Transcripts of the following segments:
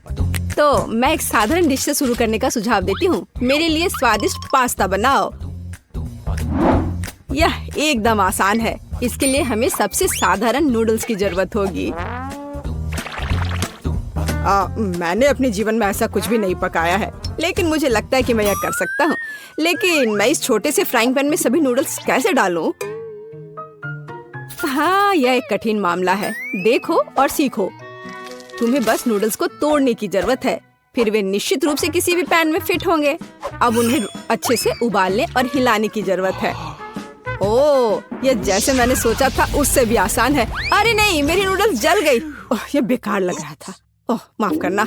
तो मैं एक साधारण डिश से शुरू करने का सुझाव देती हूँ। मेरे लिए स्वादिष्ट पास्ता बनाओ। यह एकदम आसान है। इसके लिए हमें सबसे साधारण नूडल्स की जरूरत होगी। मैंने अपने जीवन में ऐसा कुछ भी नहीं पकाया है, लेकिन मुझे लगता है कि मैं यह कर सकता हूँ। लेकिन मैं इस छोटे से फ्राइंग पैन में सभी नूडल्स कैसे डालूं? हाँ, यह एक कठिन मामला है। देखो और सीखो। तुम्हें बस नूडल्स को तोड़ने की जरूरत है, फिर वे निश्चित रूप से किसी भी पैन में फिट होंगे। अब उन्हें अच्छे से उबालने और हिलाने की जरूरत है। ओह, यह जैसे मैंने सोचा था उससे भी आसान है। अरे नहीं, मेरी नूडल्स जल गई। ओह, यह बेकार लग रहा था। ओह, माफ करना।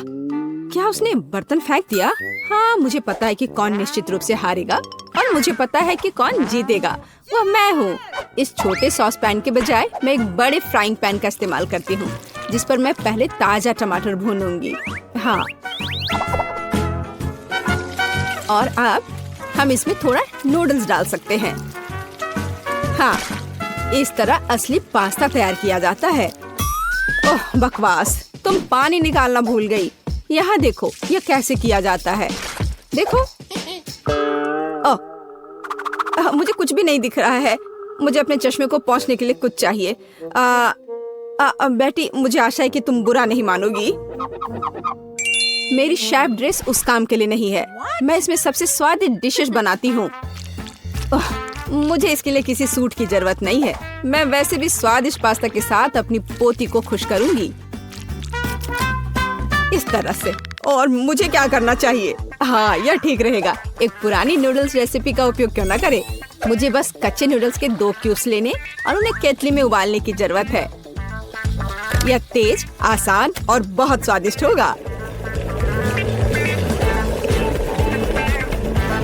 क्या उसने बर्तन फेंक दिया? हाँ, मुझे पता है कि कौन निश्चित रूप से हारेगा और मुझे पता है कि कौन जीतेगा। वह मैं हूँ। इस छोटे सॉस पैन के बजाय मैं एक बड़े फ्राइंग पैन का इस्तेमाल करती हूँ, जिस पर मैं पहले ताजा टमाटर भूनूंगी। हाँ, और अब हम इसमें थोड़ा नूडल्स डाल सकते हैं। हाँ, इस तरह असली पास्ता तैयार किया जाता है। ओह बकवास, तुम पानी निकालना भूल गई। यहाँ देखो, यह कैसे किया जाता है। देखो। ओह, मुझे कुछ भी नहीं दिख रहा है। मुझे अपने चश्मे को पोंछने के लिए कुछ चाहिए। बेटी, मुझे आशा है कि तुम बुरा नहीं मानोगी। मेरी शेफ ड्रेस उस काम के लिए नहीं है। मैं इसमें सबसे स्वादिष्ट डिशेस बनाती हूँ। मुझे इसके लिए किसी सूट की जरूरत नहीं है। मैं वैसे भी स्वादिष्ट पास्ता के साथ अपनी पोती को खुश करूंगी, इस तरह से। और मुझे क्या करना चाहिए? हाँ, यह ठीक रहेगा। एक पुरानी नूडल्स रेसिपी का उपयोग क्यों न करें। मुझे बस कच्चे नूडल्स के 2 क्यूब्स लेने और उन्हें केतली में उबालने की जरूरत है। यह तेज, आसान और बहुत स्वादिष्ट होगा।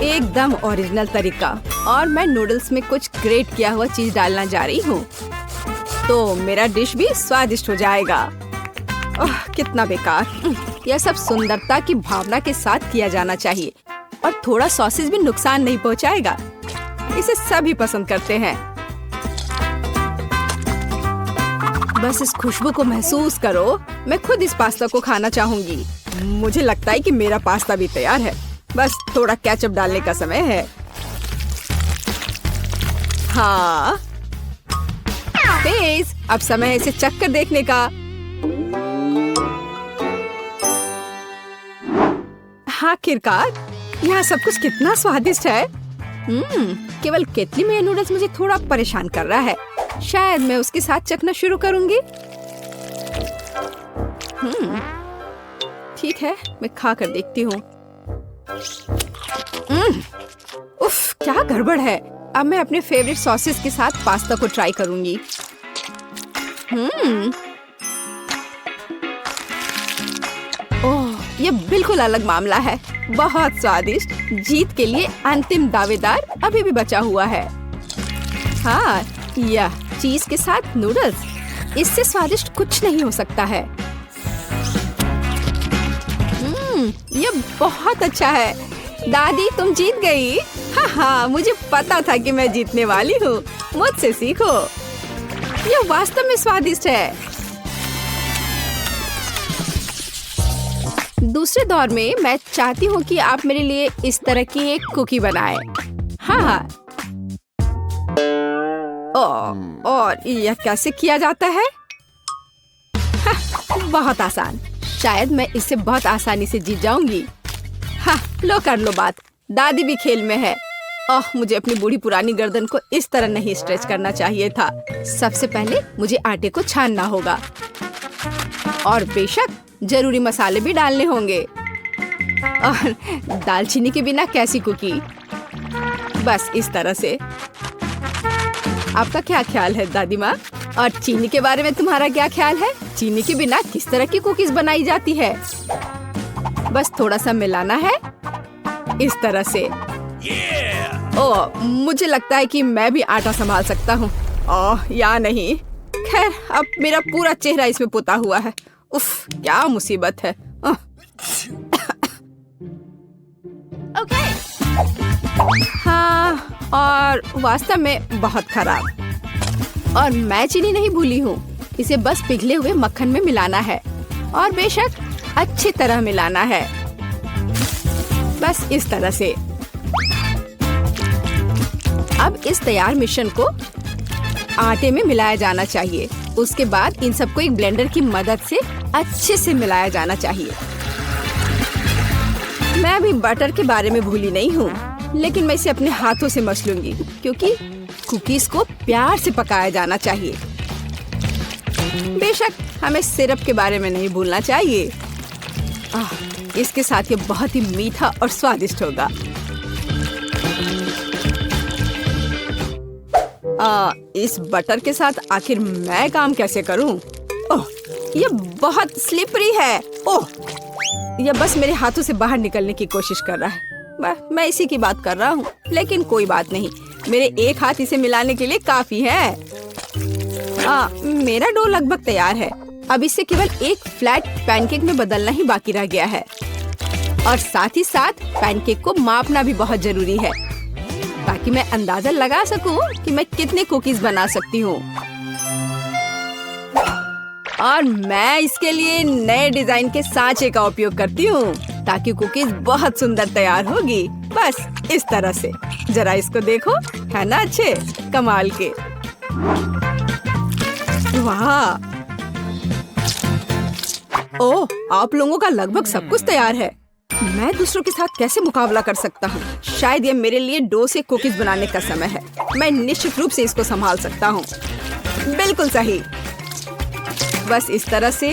एकदम ओरिजिनल तरीका। और मैं नूडल्स में कुछ ग्रेट किया हुआ चीज डालना जा रही हूँ, तो मेरा डिश भी स्वादिष्ट हो जाएगा। ओह, कितना बेकार। यह सब सुंदरता की भावना के साथ किया जाना चाहिए और थोड़ा सॉसेज भी नुकसान नहीं पहुँचाएगा। इसे सभी पसंद करते हैं। बस इस खुशबू को महसूस करो। मैं खुद इस पास्ता को खाना चाहूंगी। मुझे लगता है कि मेरा पास्ता भी तैयार है। बस थोड़ा केचप डालने का समय है। हाँ, तेज। अब समय है इसे चख कर देखने का। आखिरकार, यहाँ सब कुछ कितना स्वादिष्ट है। केवल केतली में ये नूडल्स मुझे थोड़ा परेशान कर रहा है। शायद मैं उसके साथ चखना शुरू करूंगी। ठीक है, मैं खा कर देखती हूँ। उफ, क्या गड़बड़ है। अब मैं अपने फेवरेट सॉसेस के साथ पास्ता को ट्राई करूंगी। ओह, ये बिल्कुल अलग मामला है। बहुत स्वादिष्ट। जीत के लिए अंतिम दावेदार अभी भी बचा हुआ है। हाँ, यह चीज के साथ नूडल्स, इससे स्वादिष्ट कुछ नहीं हो सकता है। यह बहुत अच्छा है। दादी, तुम जीत गई। हाँ, मुझे पता था कि मैं जीतने वाली हूँ। मुझसे सीखो। यह वास्तव में स्वादिष्ट है। दूसरे दौर में मैं चाहती हूँ कि आप मेरे लिए इस तरह की एक कुकी बनाएं। हाँ। और यह कैसे किया जाता है? बहुत आसान। शायद मैं इससे बहुत आसानी से जीत जाऊंगी। हाँ, लो कर लो बात। दादी भी खेल में है। ओह, मुझे अपनी बूढ़ी पुरानी गर्दन को इस तरह नहीं स्ट्रेच करना चाहिए था। सबसे पहले मुझे आटे को छानना होगा और बेशक जरूरी मसाले भी डालने होंगे। और दालचीनी के बिना कैसी कुकी? बस इस तरह से। आपका क्या ख्याल है दादी माँ? और चीनी के बारे में तुम्हारा क्या ख्याल है? चीनी के बिना किस तरह की कुकीज बनाई जाती है? बस थोड़ा सा मिलाना है, इस तरह से। ओह, मुझे लगता है कि मैं भी आटा संभाल सकता हूँ। ओह, या नहीं। खैर, अब मेरा पूरा चेहरा इसमें पुता हुआ है। उफ, क्या मुसीबत है। हाँ, और वास्तव में बहुत खराब। और मैं चीनी नहीं भूली हूँ। इसे बस पिघले हुए मक्खन में मिलाना है। और बेशक अच्छी तरह मिलाना है, बस इस तरह से। अब इस तैयार मिश्रण को आटे में मिलाया जाना चाहिए। उसके बाद इन सबको एक ब्लेंडर की मदद से अच्छे से मिलाया जाना चाहिए। मैं अभी बटर के बारे में भूली नहीं हूँ, लेकिन मैं इसे अपने हाथों से मस लूंगी क्योंकि कुकीज को प्यार से पकाया जाना चाहिए। बेशक हमें सिरप के बारे में नहीं भूलना चाहिए। इसके साथ ये बहुत ही मीठा और स्वादिष्ट होगा। इस बटर के साथ आखिर मैं काम कैसे करूं? ओह, ये बहुत स्लिपरी है। ओह, ये बस मेरे हाथों से बाहर निकलने की कोशिश कर रहा है। मैं इसी की बात कर रहा हूँ, लेकिन कोई बात नहीं, मेरे एक हाथ इसे मिलाने के लिए काफी है। मेरा डो लगभग तैयार है। अब इसे केवल एक फ्लैट पैनकेक में बदलना ही बाकी रह गया है, और साथ ही साथ पैनकेक को मापना भी बहुत जरूरी है ताकि मैं अंदाजा लगा सकूं कि मैं कितने कुकीज बना सकती हूँ। और मैं इसके लिए नए डिजाइन के सांचे का उपयोग करती हूँ ताकि कुकीज बहुत सुंदर तैयार होगी। बस इस तरह से। जरा इसको देखो, है ना अच्छे कमाल के? वाह! ओह, आप लोगों का लगभग सब कुछ तैयार है। मैं दूसरों के साथ कैसे मुकाबला कर सकता हूँ? शायद ये मेरे लिए डो से कुकीज बनाने का समय है। मैं निश्चित रूप से इसको संभाल सकता हूँ। बिल्कुल सही। बस इस तरह से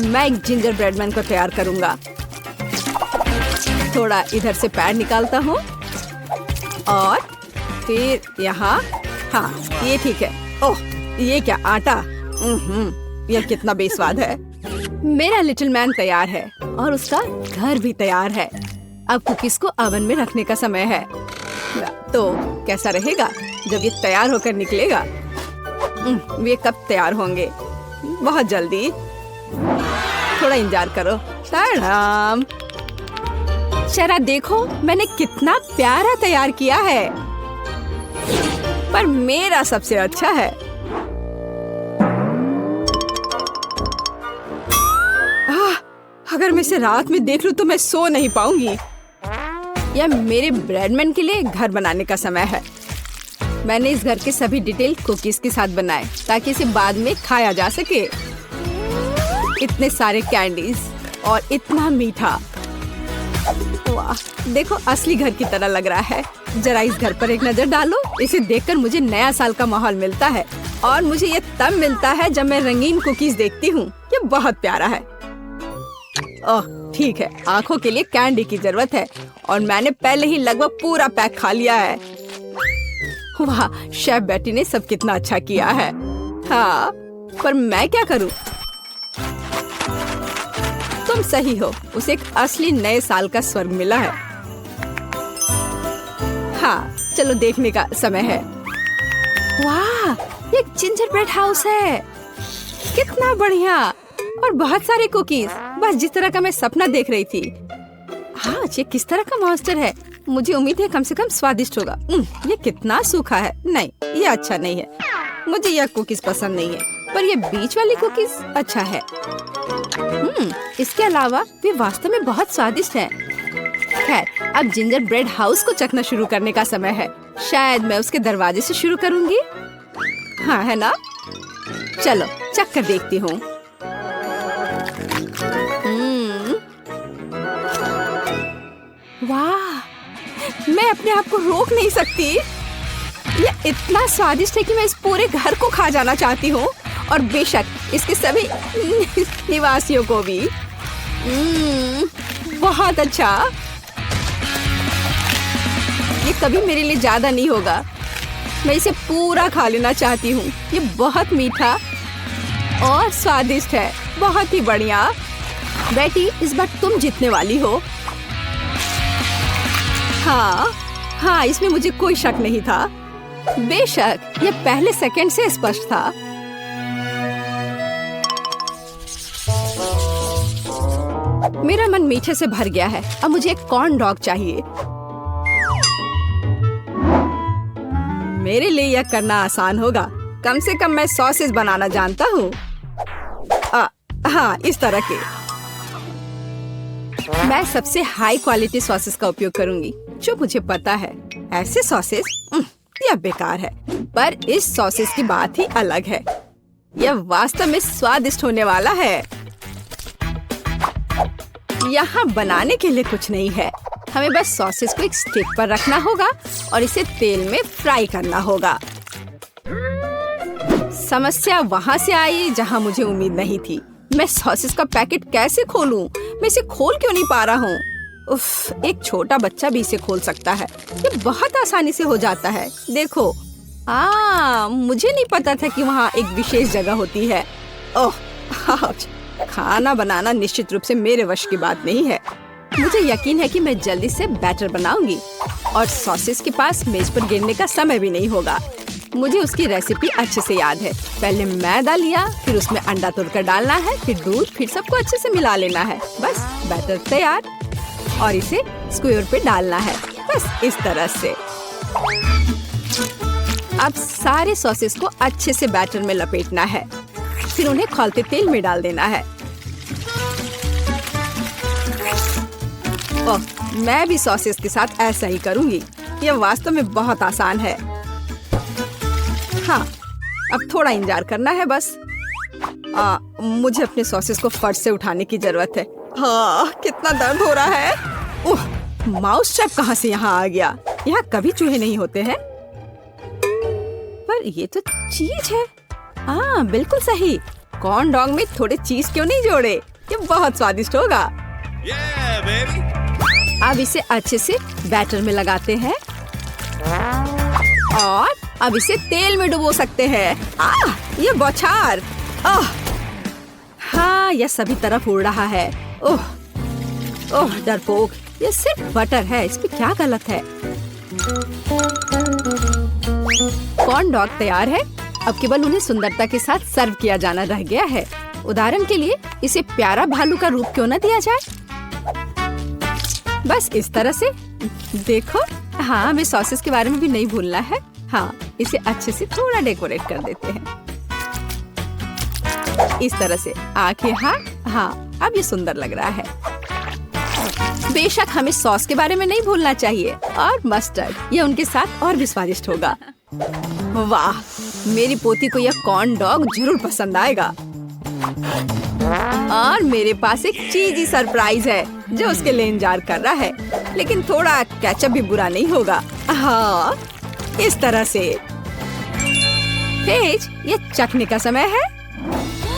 मैं एक जिंजर ब्रेड मैन को तैयार करूँगा। थोड़ा इधर से पैर निकालता हूँ और फिर यहाँ। हाँ, ये ठीक है। ओह, ये क्या आटा? यह कितना बेस्वाद है। मेरा लिटिल मैन तैयार है और उसका घर भी तैयार है। अब कुकीज को ओवन में रखने का समय है। तो कैसा रहेगा जब ये तैयार होकर निकलेगा? ये कब तैयार होंगे? बहुत जल्दी। थोड़ा इंतजार करो। टाडाम! जरा देखो मैंने कितना प्यारा तैयार किया है, पर मेरा सबसे अच्छा है। अगर मैं इसे रात में देख लूं तो मैं सो नहीं पाऊंगी। यह मेरे ब्रेडमैन के लिए घर बनाने का समय है। मैंने इस घर के सभी डिटेल कुकीज के साथ बनाए ताकि इसे बाद में खाया जा सके। इतने सारे कैंडीज और इतना मीठा। वाह, देखो असली घर की तरह लग रहा है। जरा इस घर पर एक नजर डालो। इसे देखकर मुझे नया साल का माहौल मिलता है, और मुझे ये तब मिलता है जब मैं रंगीन कुकीज देखती हूँ। ये बहुत प्यारा है। ओह, ठीक है, आंखों के लिए कैंडी की जरूरत है और मैंने पहले ही लगभग पूरा पैक खा लिया है। वाह, शेफ बेटी ने सब कितना अच्छा किया है। हाँ, पर मैं क्या करूं? तुम सही हो, उसे एक असली नए साल का स्वर्ग मिला है। हाँ, चलो देखने का समय है। वाह, ये जिंजर ब्रेड हाउस है। कितना बढ़िया, और बहुत सारे कुकीज, बस जिस तरह का मैं सपना देख रही थी। हाँ, ये किस तरह का मॉन्स्टर है? मुझे उम्मीद है कम से कम स्वादिष्ट होगा। ये कितना सूखा है। नहीं, ये अच्छा नहीं है। मुझे यह कुकीज पसंद नहीं है, पर ये बीच वाली कुकीज अच्छा है। इसके अलावा वे वास्तव में बहुत स्वादिष्ट हैं। खैर, अब जिंजर ब्रेड हाउस को चखना शुरू करने का समय है। शायद मैं उसके दरवाजे से शुरू करूंगी। हाँ, है ना? चलो चख कर देखती हूँ। वाह, मैं अपने आप को रोक नहीं सकती। ये इतना स्वादिष्ट है कि मैं इस पूरे घर को खा जाना चाहती हूँ, और बेशक इसके सभी निवासियों को भी। बहुत अच्छा। ये कभी मेरे लिए ज्यादा नहीं होगा। मैं इसे पूरा खा लेना चाहती हूँ। ये बहुत मीठा और स्वादिष्ट है। बहुत ही बढ़िया। बेटी, इस बार तुम जीतने वाली हो। हाँ, इसमें मुझे कोई शक नहीं था। बेशक ये पहले सेकंड से स्पष्ट था। मेरा मन मीठे से भर गया है। अब मुझे एक कॉर्न डॉग चाहिए। मेरे लिए यह करना आसान होगा। कम से कम मैं सॉसेज बनाना जानता हूँ। हाँ, इस तरह के। मैं सबसे हाई क्वालिटी सॉसेस का उपयोग करूंगी जो मुझे पता है। ऐसे सॉसेस यह बेकार है, पर इस सॉसेस की बात ही अलग है। यह वास्तव में स्वादिष्ट होने वाला है। यहाँ बनाने के लिए कुछ नहीं है, हमें बस सॉसेस को एक स्टिक पर रखना होगा और इसे तेल में फ्राई करना होगा। समस्या वहाँ से आई जहाँ मुझे उम्मीद नहीं थी। मैं सॉसेस का पैकेट कैसे खोलूं? मैं इसे खोल क्यों नहीं पा रहा हूँ? उफ, एक छोटा बच्चा भी इसे खोल सकता है। ये बहुत आसानी से हो जाता है। देखो, मुझे नहीं पता था कि वहाँ एक विशेष जगह होती है। ओह, खाना बनाना निश्चित रूप से मेरे वश की बात नहीं है। मुझे यकीन है कि मैं जल्दी से बैटर बनाऊंगी और सॉसेस के पास मेज पर गिरने का समय भी नहीं होगा। मुझे उसकी रेसिपी अच्छे से याद है। पहले मैदा लिया, फिर उसमें अंडा तोड़कर डालना है, फिर दूध, फिर सबको अच्छे से मिला लेना है। बस बैटर तैयार और इसे स्क्वायर पे डालना है। बस इस तरह से। अब सारे सॉसेस को अच्छे से बैटर में लपेटना है, फिर उन्हें खौलते तेल में डाल देना है। ओह, मैं भी सॉसेस के साथ ऐसा ही करूंगी। यह वास्तव में बहुत आसान है। हाँ, अब थोड़ा इंतजार करना है बस। मुझे अपने सॉसेस को फर्श से उठाने की जरूरत है। हाँ, कितना दर्द हो रहा है। ओह, माउस ट्रैप कहाँ से यहाँ आ गया? यहाँ कभी चूहे नहीं होते हैं। पर ये तो चीज है। बिल्कुल सही। कॉर्न डॉग में थोड़े चीज क्यों नहीं जोड़े? ये बहुत स्वादिष्ट होगा। अब इसे अच्छे से बैटर में लगाते हैं और अब इसे तेल में डुबो सकते हैं। ये बौछार। हाँ, यह सभी तरफ उड़ रहा है। ओह, डरपोक, ये सिर्फ बटर है, इसमें क्या गलत है? कॉर्न डॉग तैयार है। अब केवल उन्हें सुंदरता के साथ सर्व किया जाना रह गया है। उदाहरण के लिए इसे प्यारा भालू का रूप क्यों न दिया जाए? बस इस तरह से। देखो, हाँ, हमें सॉसेस के बारे में भी नहीं भूलना है। हाँ, इसे अच्छे से थोड़ा डेकोरेट कर देते हैं। इस तरह से आंखें। हाँ, अब ये सुंदर लग रहा है। बेशक हमें सॉस के बारे में नहीं भूलना चाहिए और मस्टर्ड, ये उनके साथ और भी स्वादिष्ट होगा। वाह, मेरी पोती को यह कॉर्न डॉग जरूर पसंद आएगा। और मेरे पास एक चीजी सरप्राइज है जो उसके लिए इंतजार कर रहा है, लेकिन थोड़ा केचप भी बुरा नहीं होगा। हाँ, इस तरह से। पेज, ये चखने का समय है।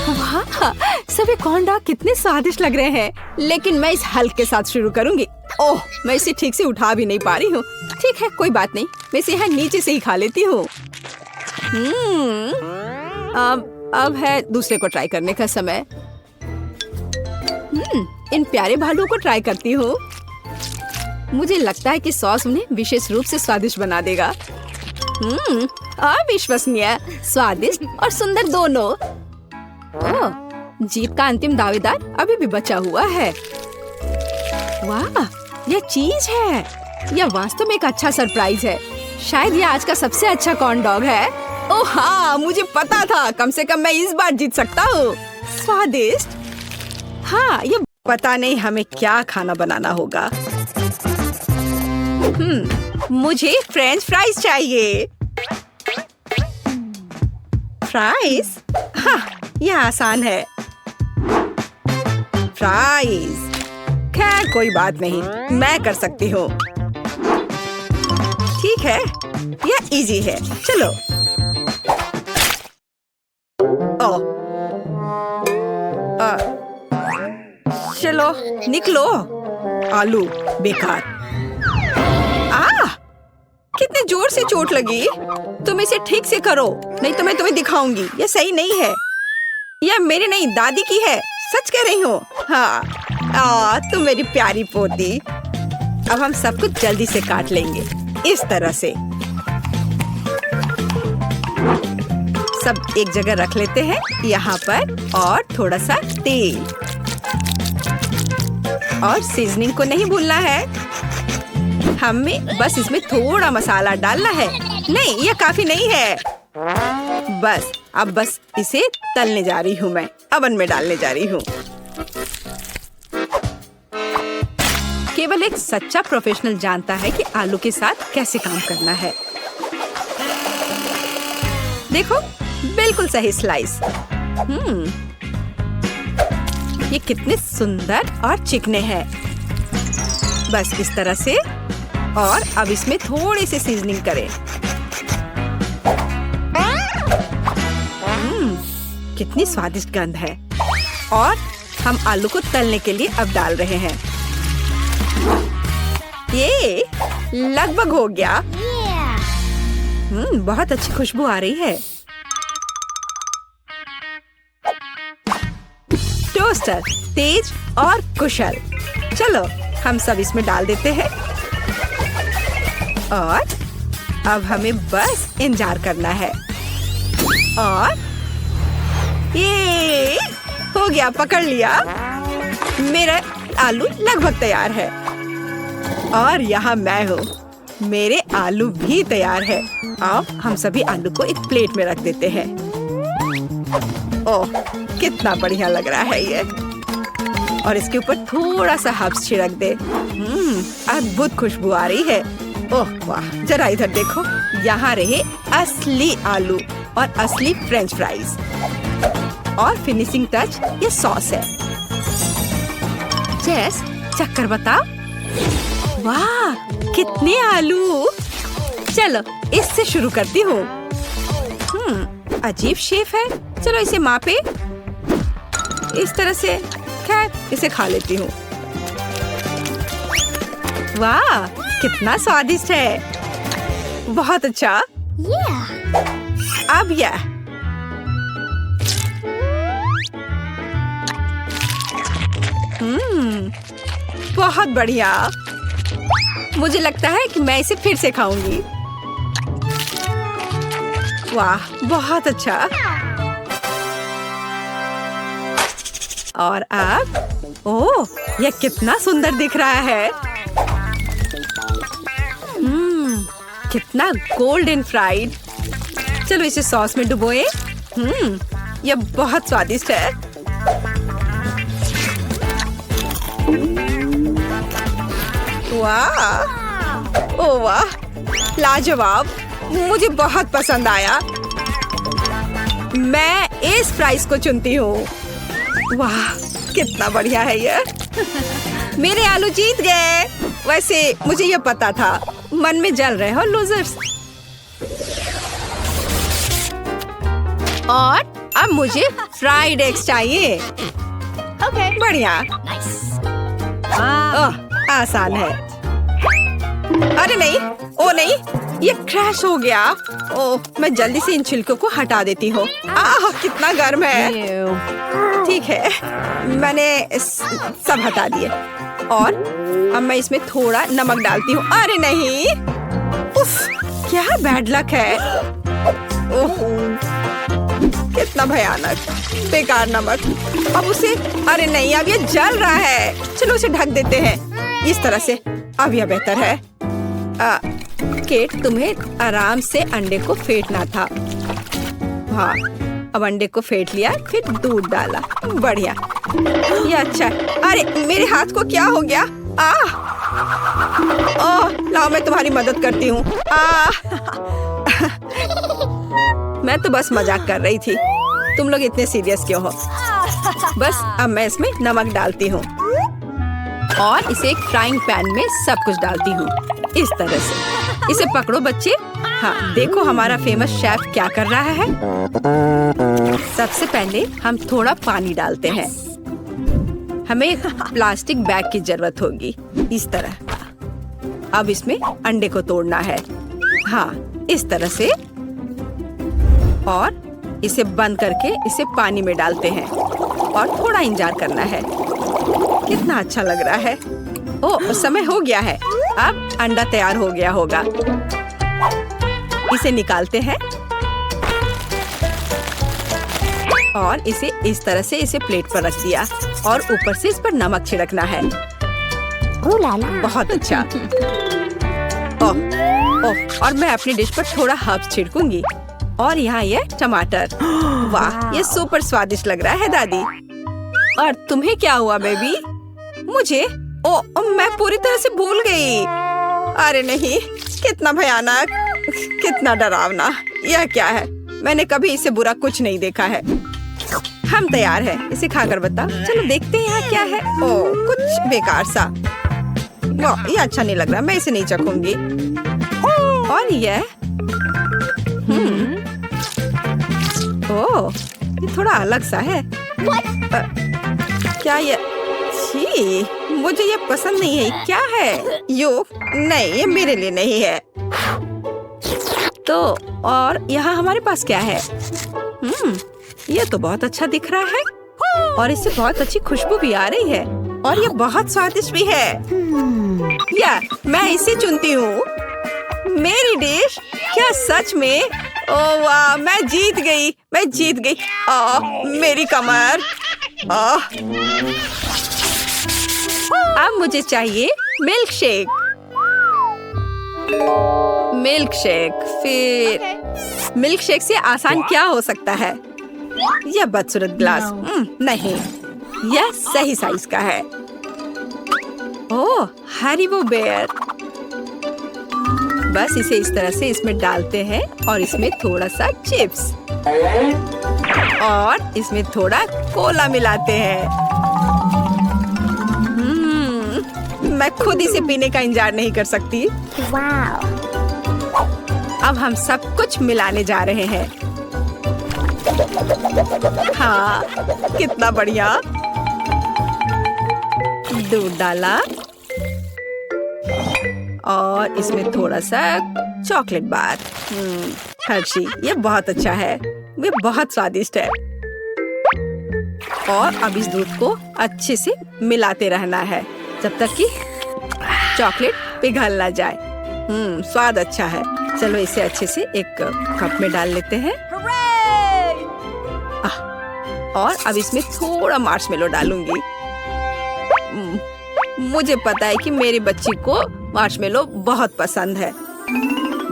वाह, सभी कॉर्न डॉग कितने स्वादिष्ट लग रहे हैं। लेकिन मैं इस हल्क के साथ शुरू करूंगी। ओह, मैं इसे ठीक से उठा भी नहीं पा रही हूँ। ठीक है, कोई बात नहीं, मैं इसे यहाँ नीचे से ही खा लेती हूँ। अब है दूसरे को ट्राई करने का समय। इन प्यारे भालू को ट्राई करती हूँ। मुझे लगता है कि सॉस उन्हें विशेष रूप से स्वादिष्ट बना देगा। अविश्वसनीय, स्वादिष्ट और सुंदर दोनों। ओह, जीत का अंतिम दावेदार अभी भी बचा हुआ है। वाह, यह चीज है। यह वास्तव में एक अच्छा सरप्राइज है। शायद यह आज का सबसे अच्छा कॉर्न डॉग है। ओह हाँ, मुझे पता था। कम से कम मैं इस बार जीत सकता हूँ। स्वादिष्ट। हाँ, ये पता नहीं हमें क्या खाना बनाना होगा। मुझे फ्रेंच फ्राइज चाहिए। फ्राइज? हाँ, यह आसान है। फ्राइज। खैर कोई बात नहीं, मैं कर सकती हूँ। ठीक है, यह इजी है। चलो। चलो निकलो। आलू बेकार। कितने जोर से चोट लगी। तुम इसे ठीक से करो, नहीं तो मैं तुम्हें दिखाऊंगी। यह सही नहीं है। यह मेरी नहीं, दादी की है। सच कह रही हूँ। हाँ, तुम मेरी प्यारी पोती। अब हम सब कुछ जल्दी से काट लेंगे इस तरह से। सब एक जगह रख लेते हैं यहाँ पर, और थोड़ा सा तेल और सीजनिंग को नहीं भूलना है। हमें बस इसमें थोड़ा मसाला डालना है। नहीं, यह काफी नहीं है। अब बस इसे तलने जा रही हूँ। मैं अवन में डालने जा रही हूँ। केवल एक सच्चा प्रोफेशनल जानता है कि आलू के साथ कैसे काम करना है। देखो, बिल्कुल सही स्लाइस। ये कितने सुंदर और चिकने हैं। बस इस तरह से। और अब इसमें थोड़ी सी सीजनिंग करें। कितनी स्वादिष्ट गंध है। और हम आलू को तलने के लिए अब डाल रहे हैं। ये लगभग हो गया। बहुत अच्छी खुशबू आ रही है। टोस्टर तेज और कुशल। चलो हम सब इसमें डाल देते हैं। और अब हमें बस इंतजार करना है। और ये हो गया, पकड़ लिया। मेरा आलू लगभग तैयार है। और यहाँ मैं हूँ, मेरे आलू भी तैयार है। अब हम सभी आलू को एक प्लेट में रख देते हैं। ओह, कितना बढ़िया लग रहा है ये। और इसके ऊपर थोड़ा सा हर्ब्स छिड़क दे। अद्भुत खुशबू आ रही है। ओह वाह, जरा इधर देखो। यहाँ रहे असली आलू और असली फ्रेंच फ्राइज। और फिनिशिंग टच ये सॉस है। जेस, चक्कर बता। वाह, कितने आलू। चलो इससे शुरू करती हूँ। अजीब शेप है। चलो इसे मापे। इस तरह से। खैर, इसे खा लेती हूँ। वाह, कितना स्वादिष्ट है। बहुत अच्छा। अब यह बहुत बढ़िया। मुझे लगता है कि मैं इसे फिर से खाऊंगी। वाह, बहुत अच्छा। और अब ओह, यह कितना सुंदर दिख रहा है। कितना गोल्डन फ्राइड। चलो इसे सॉस में डुबोए। यह बहुत स्वादिष्ट है। वाह, ओह वाह, लाजवाब। मुझे बहुत पसंद आया। मैं इस प्राइस को चुनती हूँ। वाह, कितना बढ़िया है ये। मेरे आलू जीत गए। वैसे मुझे ये पता था। मन में जल रहे हो लूजर्स। और अब मुझे फ्राइड एग्स चाहिए। बढ़िया। ओह, आसान है। अरे नहीं, ओ नहीं, ये क्रैश हो गया। ओह, मैं जल्दी से इन छिलकों को हटा देती हूँ। कितना गर्म है। ठीक है, मैंने सब हटा दिए। और अब मैं इसमें थोड़ा नमक डालती हूँ। अरे नहीं, उफ, क्या बैड लक है। ओह, कितना भयानक, बेकार नमक। अब उसे, अरे नहीं, अब ये जल रहा है। चलो उसे ढक देते हैं इस तरह से। अब यह बेहतर है। केट, तुम्हें आराम से अंडे को फेंटना था। हाँ, अब अंडे को फेंट लिया, फिर दूध डाला। बढ़िया, ये अच्छा है। अरे मेरे हाथ को क्या हो गया। ओह, लाओ मैं तुम्हारी मदद करती हूँ। मैं तो बस मजाक कर रही थी। तुम लोग इतने सीरियस क्यों हो। बस अब मैं इसमें नमक डालती हूँ और इसे एक फ्राइंग पैन में सब कुछ डालती हूँ इस तरह से। इसे पकड़ो बच्चे। हाँ, देखो हमारा फेमस शेफ क्या कर रहा है। सबसे पहले हम थोड़ा पानी डालते हैं। हमें एक प्लास्टिक बैग की जरूरत होगी इस तरह। अब इसमें अंडे को तोड़ना है। हाँ, इस तरह से। और इसे बंद करके इसे पानी में डालते हैं और थोड़ा इंतजार करना है। कितना अच्छा लग रहा है। ओह, समय हो गया है। अब अंडा तैयार हो गया होगा। इसे निकालते हैं और इसे इस तरह से इसे प्लेट पर रख दिया और ऊपर से इस पर नमक छिड़कना है। बहुत अच्छा। ओह, ओह, और मैं अपनी डिश पर थोड़ा हर्ब्स छिड़कूंगी। और यहाँ ये टमाटर। वाह, ये सुपर स्वादिष्ट लग रहा है दादी। और तुम्हें क्या हुआ बेबी? मुझे मैं पूरी तरह से भूल गई। अरे नहीं, कितना भयानक, कितना डरावना। यह क्या है? मैंने कभी इससे बुरा कुछ नहीं देखा है। हम तैयार हैं, इसे खाकर बता। चलो देखते हैं यहाँ क्या है। कुछ बेकार सा। वाह, ये अच्छा नहीं लग रहा, मैं इसे नहीं चखूंगी। और यह ये थोड़ा अलग सा है। क्या ये? छी, मुझे ये पसंद नहीं है। क्या है? नहीं, ये मेरे लिए नहीं है। तो और यहाँ हमारे पास क्या है? ये तो बहुत अच्छा दिख रहा है और इससे बहुत अच्छी खुशबू भी आ रही है और ये बहुत स्वादिष्ट भी है। या मैं इसे चुनती हूँ। मेरी डिश। क्या सच में? ओह वाह, मैं जीत गई। मेरी कमर। अब मुझे चाहिए मिल्क शेक। फिर मिल्क शेक से आसान क्या हो सकता है? यह बदसूरत ग्लास। नहीं, यह सही साइज का है। ओह, हरीबो बेयर। बस इसे इस तरह से इसमें डालते हैं और इसमें थोड़ा सा चिप्स और इसमें थोड़ा कोला मिलाते हैं। मैं खुद इसे पीने का इंतजार नहीं कर सकती। अब हम सब कुछ मिलाने जा रहे हैं। हाँ, कितना बढ़िया। दूध डाला और इसमें थोड़ा सा चॉकलेट बार। हर्शी, ये बहुत अच्छा है। ये बहुत स्वादिष्ट है। और अब इस दूध को अच्छे से मिलाते रहना है जब तक कि चॉकलेट पिघल ना जाए। स्वाद अच्छा है। चलो इसे अच्छे से एक कप में डाल लेते हैं। और अब इसमें थोड़ा मार्शमेलो डालूंगी। मुझे पता है कि मेरी बच्ची को मार्शमेलो बहुत पसंद है।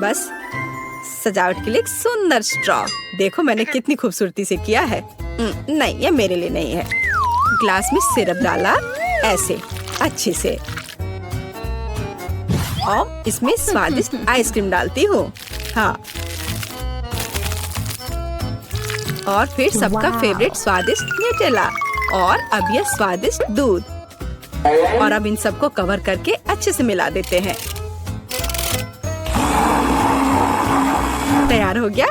बस सजावट के लिए एक सुंदर स्ट्रॉ। देखो मैंने कितनी खूबसूरती से किया है। नहीं, ये मेरे लिए नहीं है। ग्लास में सिरप डाला ऐसे अच्छे से और इसमें स्वादिष्ट आइसक्रीम डालती हूँ। हाँ, और फिर सबका फेवरेट स्वादिष्ट न्यूटेला और अब यह स्वादिष्ट दूध। और अब इन सबको कवर करके अच्छे से मिला देते हैं। तैयार हो गया।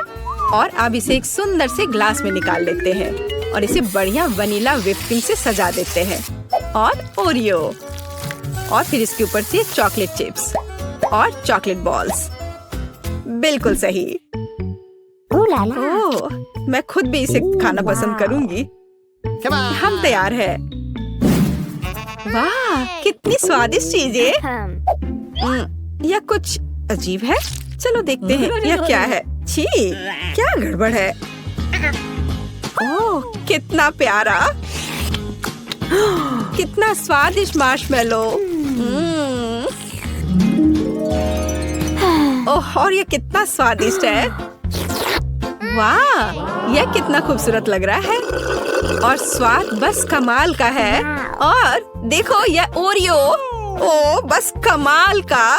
और अब इसे एक सुंदर से ग्लास में निकाल लेते हैं और इसे बढ़िया वनीला व्हिप क्रीम से सजा देते हैं और ओरियो और फिर इसके ऊपर से चॉकलेट चिप्स और चॉकलेट बॉल्स। बिल्कुल सही। ओह, मैं खुद भी इसे खाना पसंद करूंगी। हम तैयार हैं। वाह, कितनी स्वादिष्ट चीजें। यह कुछ अजीब है। चलो देखते हैं यह क्या है। छी, क्या गड़बड़ है? ओह, कितना प्यारा, कितना स्वादिष्ट मार्शमेलो। ओह, और यह कितना स्वादिष्ट है। वाह, यह कितना खूबसूरत लग रहा है और स्वाद बस कमाल का है। और देखो यह ओरियो। ओह, बस कमाल का।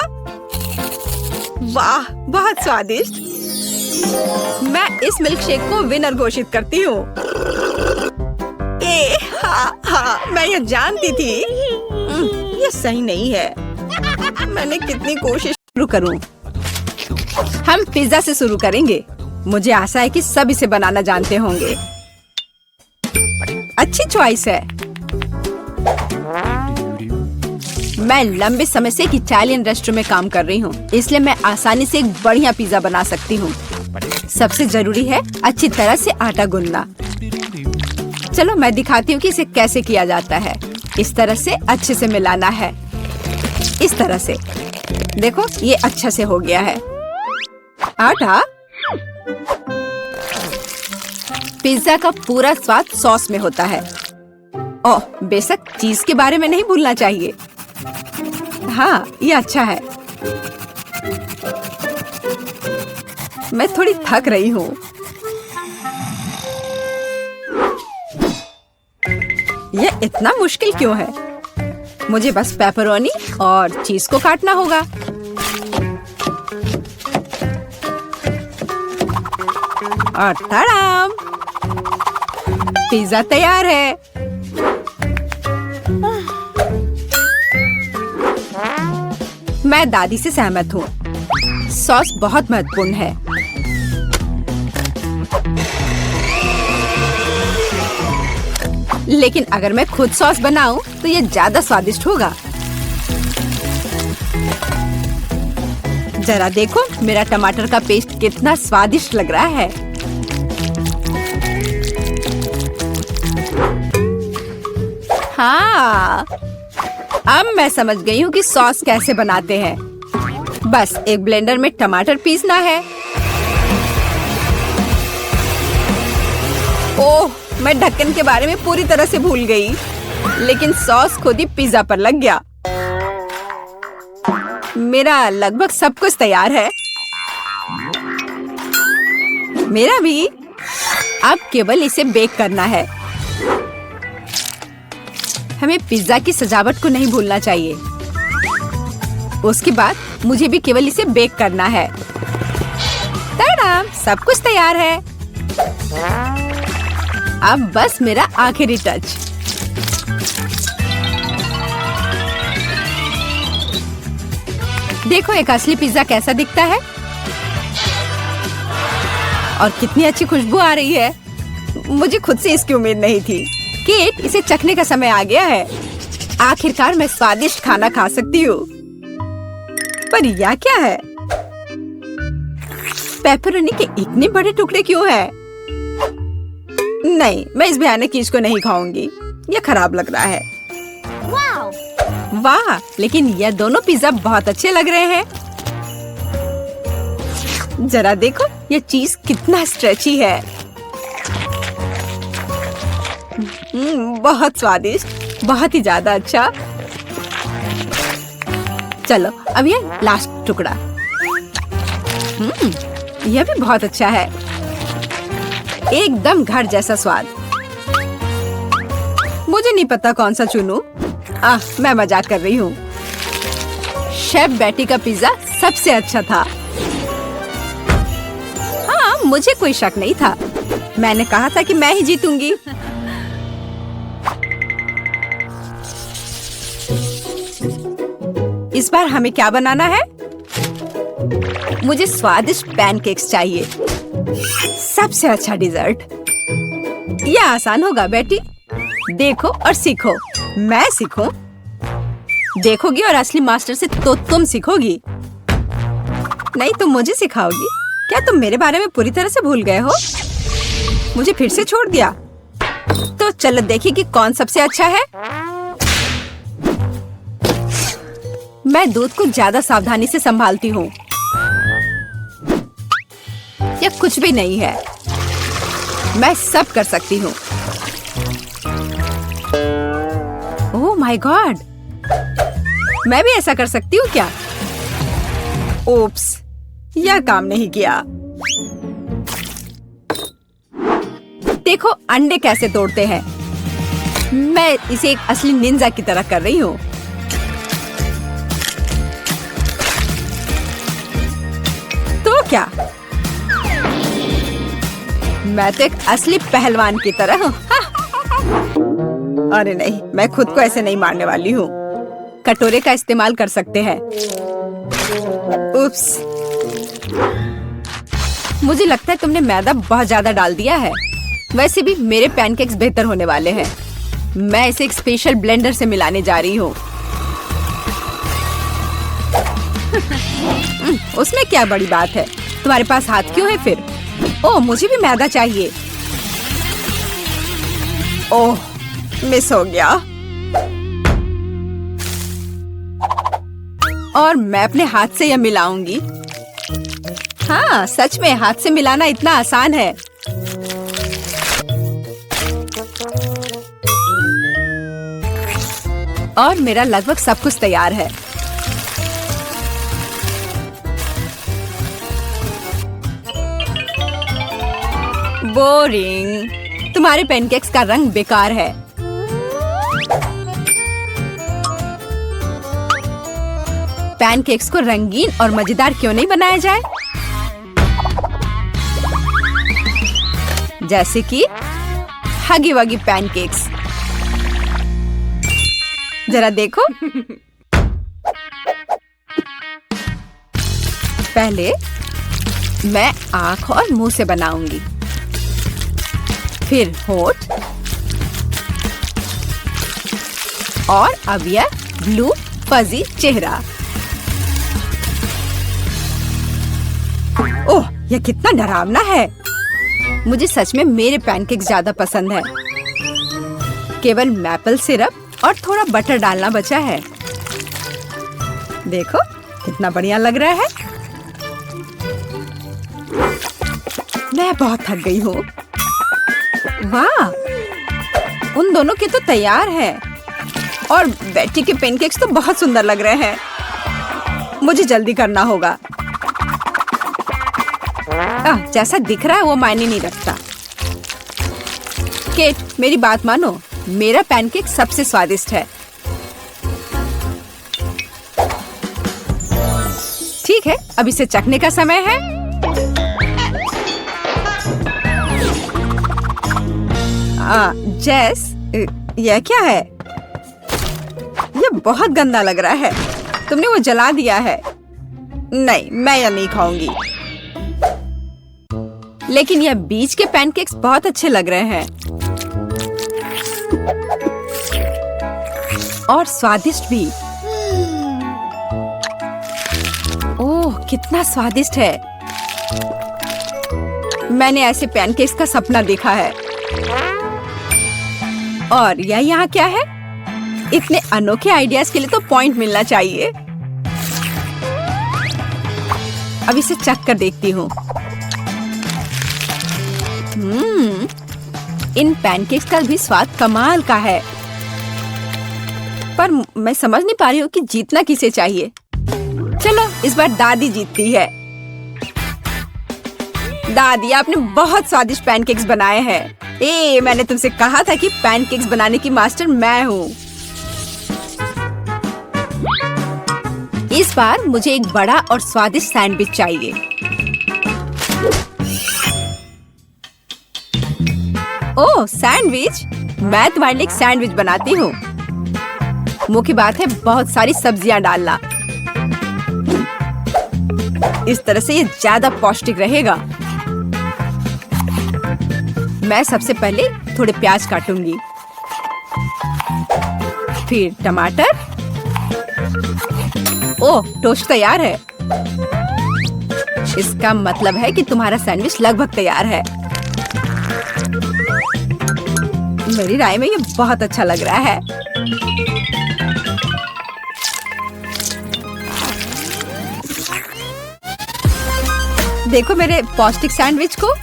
वाह, बहुत स्वादिष्ट। मैं इस मिल्क शेक को विनर घोषित करती हूँ। मैं ये जानती थी। ये सही नहीं है। मैंने कितनी कोशिश शुरू करूँ। हम पिज्जा से शुरू करेंगे। मुझे आशा है कि सब इसे बनाना जानते होंगे। अच्छी चॉइस है। मैं लंबे समय से एक इटालियन रेस्टोरेंट में काम कर रही हूँ, इसलिए मैं आसानी से एक बढ़िया पिज्जा बना सकती हूँ। सबसे जरूरी है अच्छी तरह से आटा गूंदना। चलो मैं दिखाती हूँ कि इसे कैसे किया जाता है। इस तरह से अच्छे से मिलाना है। इस तरह से देखो, ये अच्छा से हो गया है। आटा। पिज्जा का पूरा स्वाद सॉस में होता है। ओह, बेशक चीज के बारे में नहीं भूलना चाहिए। हाँ, ये अच्छा है। मैं थोड़ी थक रही हूँ। यह इतना मुश्किल क्यों है? मुझे बस पेपरोनी और चीज को काटना होगा। और तड़ाम, पिज्जा तैयार है। मैं दादी से सहमत हूँ। सॉस बहुत महत्वपूर्ण है। लेकिन अगर मैं खुद सॉस बनाऊं तो ये ज्यादा स्वादिष्ट होगा। जरा देखो मेरा टमाटर का पेस्ट कितना स्वादिष्ट लग रहा है। हाँ, अब मैं समझ गई हूँ कि सॉस कैसे बनाते हैं। बस एक ब्लेंडर में टमाटर पीसना है। ओह, मैं ढक्कन के बारे में पूरी तरह से भूल गई। लेकिन सॉस खुद ही पिज्जा पर लग गया। मेरा लगभग सब कुछ तैयार है। मेरा भी। अब केवल इसे बेक करना है। हमें पिज्जा की सजावट को नहीं भूलना चाहिए। उसके बाद मुझे भी केवल इसे बेक करना है। तड़ाम, सब कुछ तैयार है। अब बस मेरा आखिरी टच। देखो एक असली पिज्जा कैसा दिखता है और कितनी अच्छी खुशबू आ रही है। मुझे खुद से इसकी उम्मीद नहीं थी। केट, इसे चखने का समय आ गया है। आखिरकार मैं स्वादिष्ट खाना खा सकती हूँ। पर यह क्या है? पेपरोनी के इतने बड़े टुकड़े क्यों हैं? नहीं, मैं इस भयानक चीज को नहीं खाऊंगी। यह खराब लग रहा है। वाह, लेकिन यह दोनों पिज्जा बहुत अच्छे लग रहे हैं। जरा देखो यह चीज कितना स्ट्रेची है। बहुत स्वादिष्ट, बहुत ही ज्यादा अच्छा। चलो अब ये लास्ट टुकड़ा। यह भी बहुत अच्छा है। एकदम घर जैसा स्वाद। मुझे नहीं पता कौन सा चुनूं। मैं मजाक कर रही हूँ। शेफ बेटी का पिज्जा सबसे अच्छा था। हाँ, मुझे कोई शक नहीं था। मैंने कहा था कि मैं ही जीतूंगी। इस बार हमें क्या बनाना है? मुझे स्वादिष्ट पैनकेक्स चाहिए। सबसे अच्छा डिजर्ट। यह आसान होगा बेटी। देखो और सीखो। मैं सीखूं? देखोगी और असली मास्टर से तो तुम सीखोगी। नहीं, तुम मुझे सिखाओगी। क्या तुम मेरे बारे में पूरी तरह से भूल गए हो? मुझे फिर से छोड़ दिया। तो चलो देखिए कि कौन सबसे अच्छा है। मैं दूध को ज्यादा सावधानी से संभालती हूँ। यह कुछ भी नहीं है। मैं सब कर सकती हूँ। ओह माय गॉड, मैं भी ऐसा कर सकती हूँ क्या? ओप्स, यह काम नहीं किया। देखो अंडे कैसे तोड़ते हैं। मैं इसे एक असली निंजा की तरह कर रही हूँ। तो क्या? मैं तो एक असली पहलवान की तरह हूँ। अरे नहीं, मैं खुद को ऐसे नहीं मारने वाली हूँ। कटोरे का इस्तेमाल कर सकते हैं। उप्स, मुझे लगता है तुमने मैदा बहुत ज्यादा डाल दिया है। वैसे भी मेरे पैनकेक्स बेहतर होने वाले हैं। मैं इसे एक स्पेशल ब्लेंडर से मिलाने जा रही हूँ। उसमें क्या बड़ी बात है? तुम्हारे पास हाथ क्यों है फिर? ओह, मुझे भी मैदा चाहिए। ओह, मिस हो गया। और मैं अपने हाथ से यह मिलाऊंगी। हाँ, सच में हाथ से मिलाना इतना आसान है। और मेरा लगभग सब कुछ तैयार है। बोरिंग। तुम्हारे पैनकेक्स का रंग बेकार है। पैनकेक्स को रंगीन और मजेदार क्यों नहीं बनाया जाए? जैसे कि हगी वगी पैनकेक्स। जरा देखो। पहले मैं आँख और मुंह से बनाऊंगी, फिर होठ, और अब यह ब्लू फजी चेहरा। ओह, यह कितना डरावना है। मुझे सच में मेरे पैनकेक्स ज्यादा पसंद है। केवल मैपल सिरप और थोड़ा बटर डालना बचा है। देखो कितना बढ़िया लग रहा है। मैं बहुत थक गई हूँ। वाह, उन दोनों के तो तैयार है और बेटी के पैनकेक्स तो बहुत सुंदर लग रहे हैं। मुझे जल्दी करना होगा। जैसा दिख रहा है वो मायने नहीं रखता। केट, मेरी बात मानो, मेरा पैनकेक सबसे स्वादिष्ट है। ठीक है, अब इसे चखने का समय है। जेस, यह क्या है? यह बहुत गंदा लग रहा है। तुमने वो जला दिया है। नहीं, मैं यह नहीं खाऊंगी। लेकिन यह बीच के पैनकेक्स बहुत अच्छे लग रहे हैं और स्वादिष्ट भी। ओह, कितना स्वादिष्ट है। मैंने ऐसे पैनकेक्स का सपना देखा है। और यह यहाँ क्या है? इतने अनोखे आइडियाज के लिए तो पॉइंट मिलना चाहिए। अब इसे चख कर देखती हूँ। इन पैनकेक्स का भी स्वाद कमाल का है। पर मैं समझ नहीं पा रही हूँ कि जीतना किसे चाहिए। चलो, इस बार दादी जीतती है। दादी, आपने बहुत स्वादिष्ट पैनकेक्स बनाए हैं। मैंने तुमसे कहा था कि पैनकेक्स बनाने की मास्टर मैं हूँ। इस बार मुझे एक बड़ा और स्वादिष्ट सैंडविच चाहिए। ओह, सैंडविच? मैं तुम्हारे लिए एक सैंडविच बनाती हूँ। मुख्य बात है बहुत सारी सब्जियां डालना। इस तरह से ये ज्यादा पौष्टिक रहेगा। मैं सबसे पहले थोड़े प्याज काटूंगी, फिर टमाटर। ओह, टोस्ट तैयार है। इसका मतलब है कि तुम्हारा सैंडविच लगभग तैयार है। मेरी राय में ये बहुत अच्छा लग रहा है। देखो मेरे पौष्टिक सैंडविच को।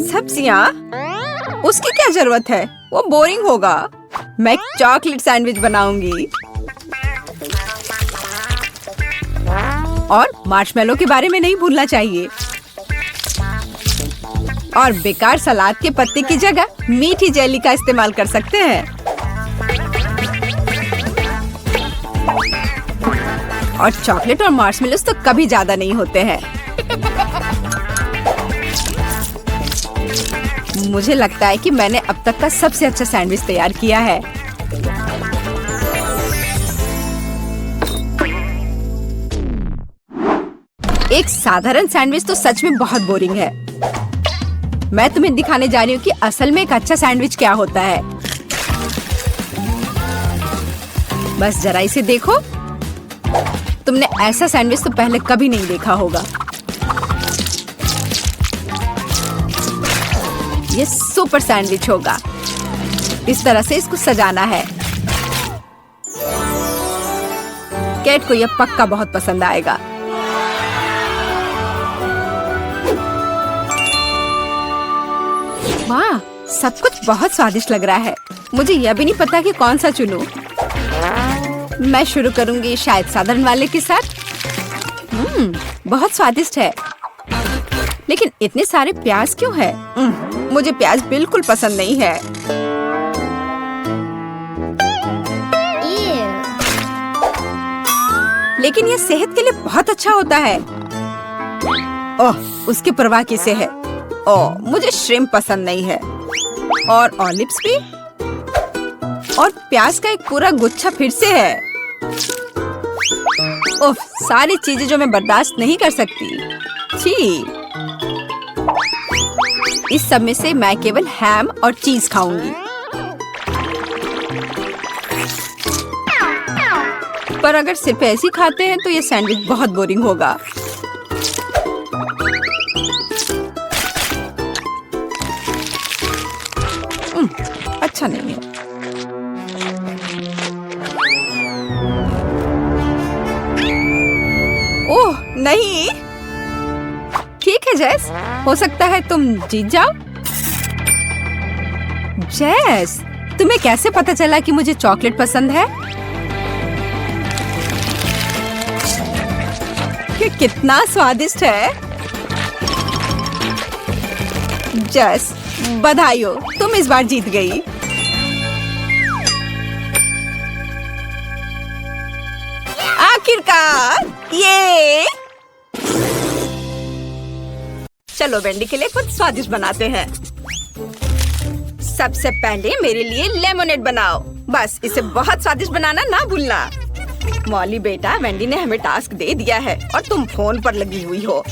सब्जियां? उसकी क्या जरूरत है? वो बोरिंग होगा। मैं एक चॉकलेट सैंडविच बनाऊंगी। और मार्शमेलो के बारे में नहीं भूलना चाहिए। और बेकार सलाद के पत्ते की जगह मीठी जेली का इस्तेमाल कर सकते हैं। और चॉकलेट और मार्शमेलोस तो कभी ज्यादा नहीं होते हैं। मुझे लगता है कि मैंने अब तक का सबसे अच्छा सैंडविच तैयार किया है। एक साधारण सैंडविच तो सच में बहुत बोरिंग है। मैं तुम्हें दिखाने जा रही हूँ कि असल में एक अच्छा सैंडविच क्या होता है। बस जरा इसे देखो। तुमने ऐसा सैंडविच तो पहले कभी नहीं देखा होगा। ये सुपर सैंडविच होगा। इस तरह से इसको सजाना है। कैट को यह पक्का बहुत पसंद आएगा। वाह, सब कुछ बहुत स्वादिष्ट लग रहा है। मुझे यह भी नहीं पता कि कौन सा चुनूं। मैं शुरू करूंगी शायद साधारण वाले के साथ। बहुत स्वादिष्ट है। लेकिन इतने सारे प्याज क्यों है? मुझे प्याज बिल्कुल पसंद नहीं है। लेकिन ये सेहत के लिए बहुत अच्छा होता है। ओह, उसकी परवाह किसे है? ओह, मुझे श्रिम्प पसंद नहीं है। और ऑलिव्स भी। और प्याज का एक पूरा गुच्छा फिर से है। ओह, सारी चीजें जो मैं बर्दाश्त नहीं कर सकती। छी। इस सब में से मैं केवल हैम और चीज खाऊंगी। पर अगर सिर्फ ऐसे ही खाते हैं तो ये सैंडविच बहुत बोरिंग होगा। अच्छा नहीं है। ओह नहीं। ठीक है जेस, हो सकता है तुम जीत जाओ। जेस, तुम्हें कैसे पता चला कि मुझे चॉकलेट पसंद है? ये कितना स्वादिष्ट है। जेस, बधाई हो, तुम इस बार जीत गई। आखिरकार, ये चलो वेंडी के लिए कुछ स्वादिष्ट बनाते हैं। सबसे पहले मेरे लिए लेमोनेड बनाओ। बस इसे बहुत स्वादिष्ट बनाना ना भूलना। मॉली बेटा, वेंडी ने हमें टास्क दे दिया है और तुम फोन पर लगी हुई हो।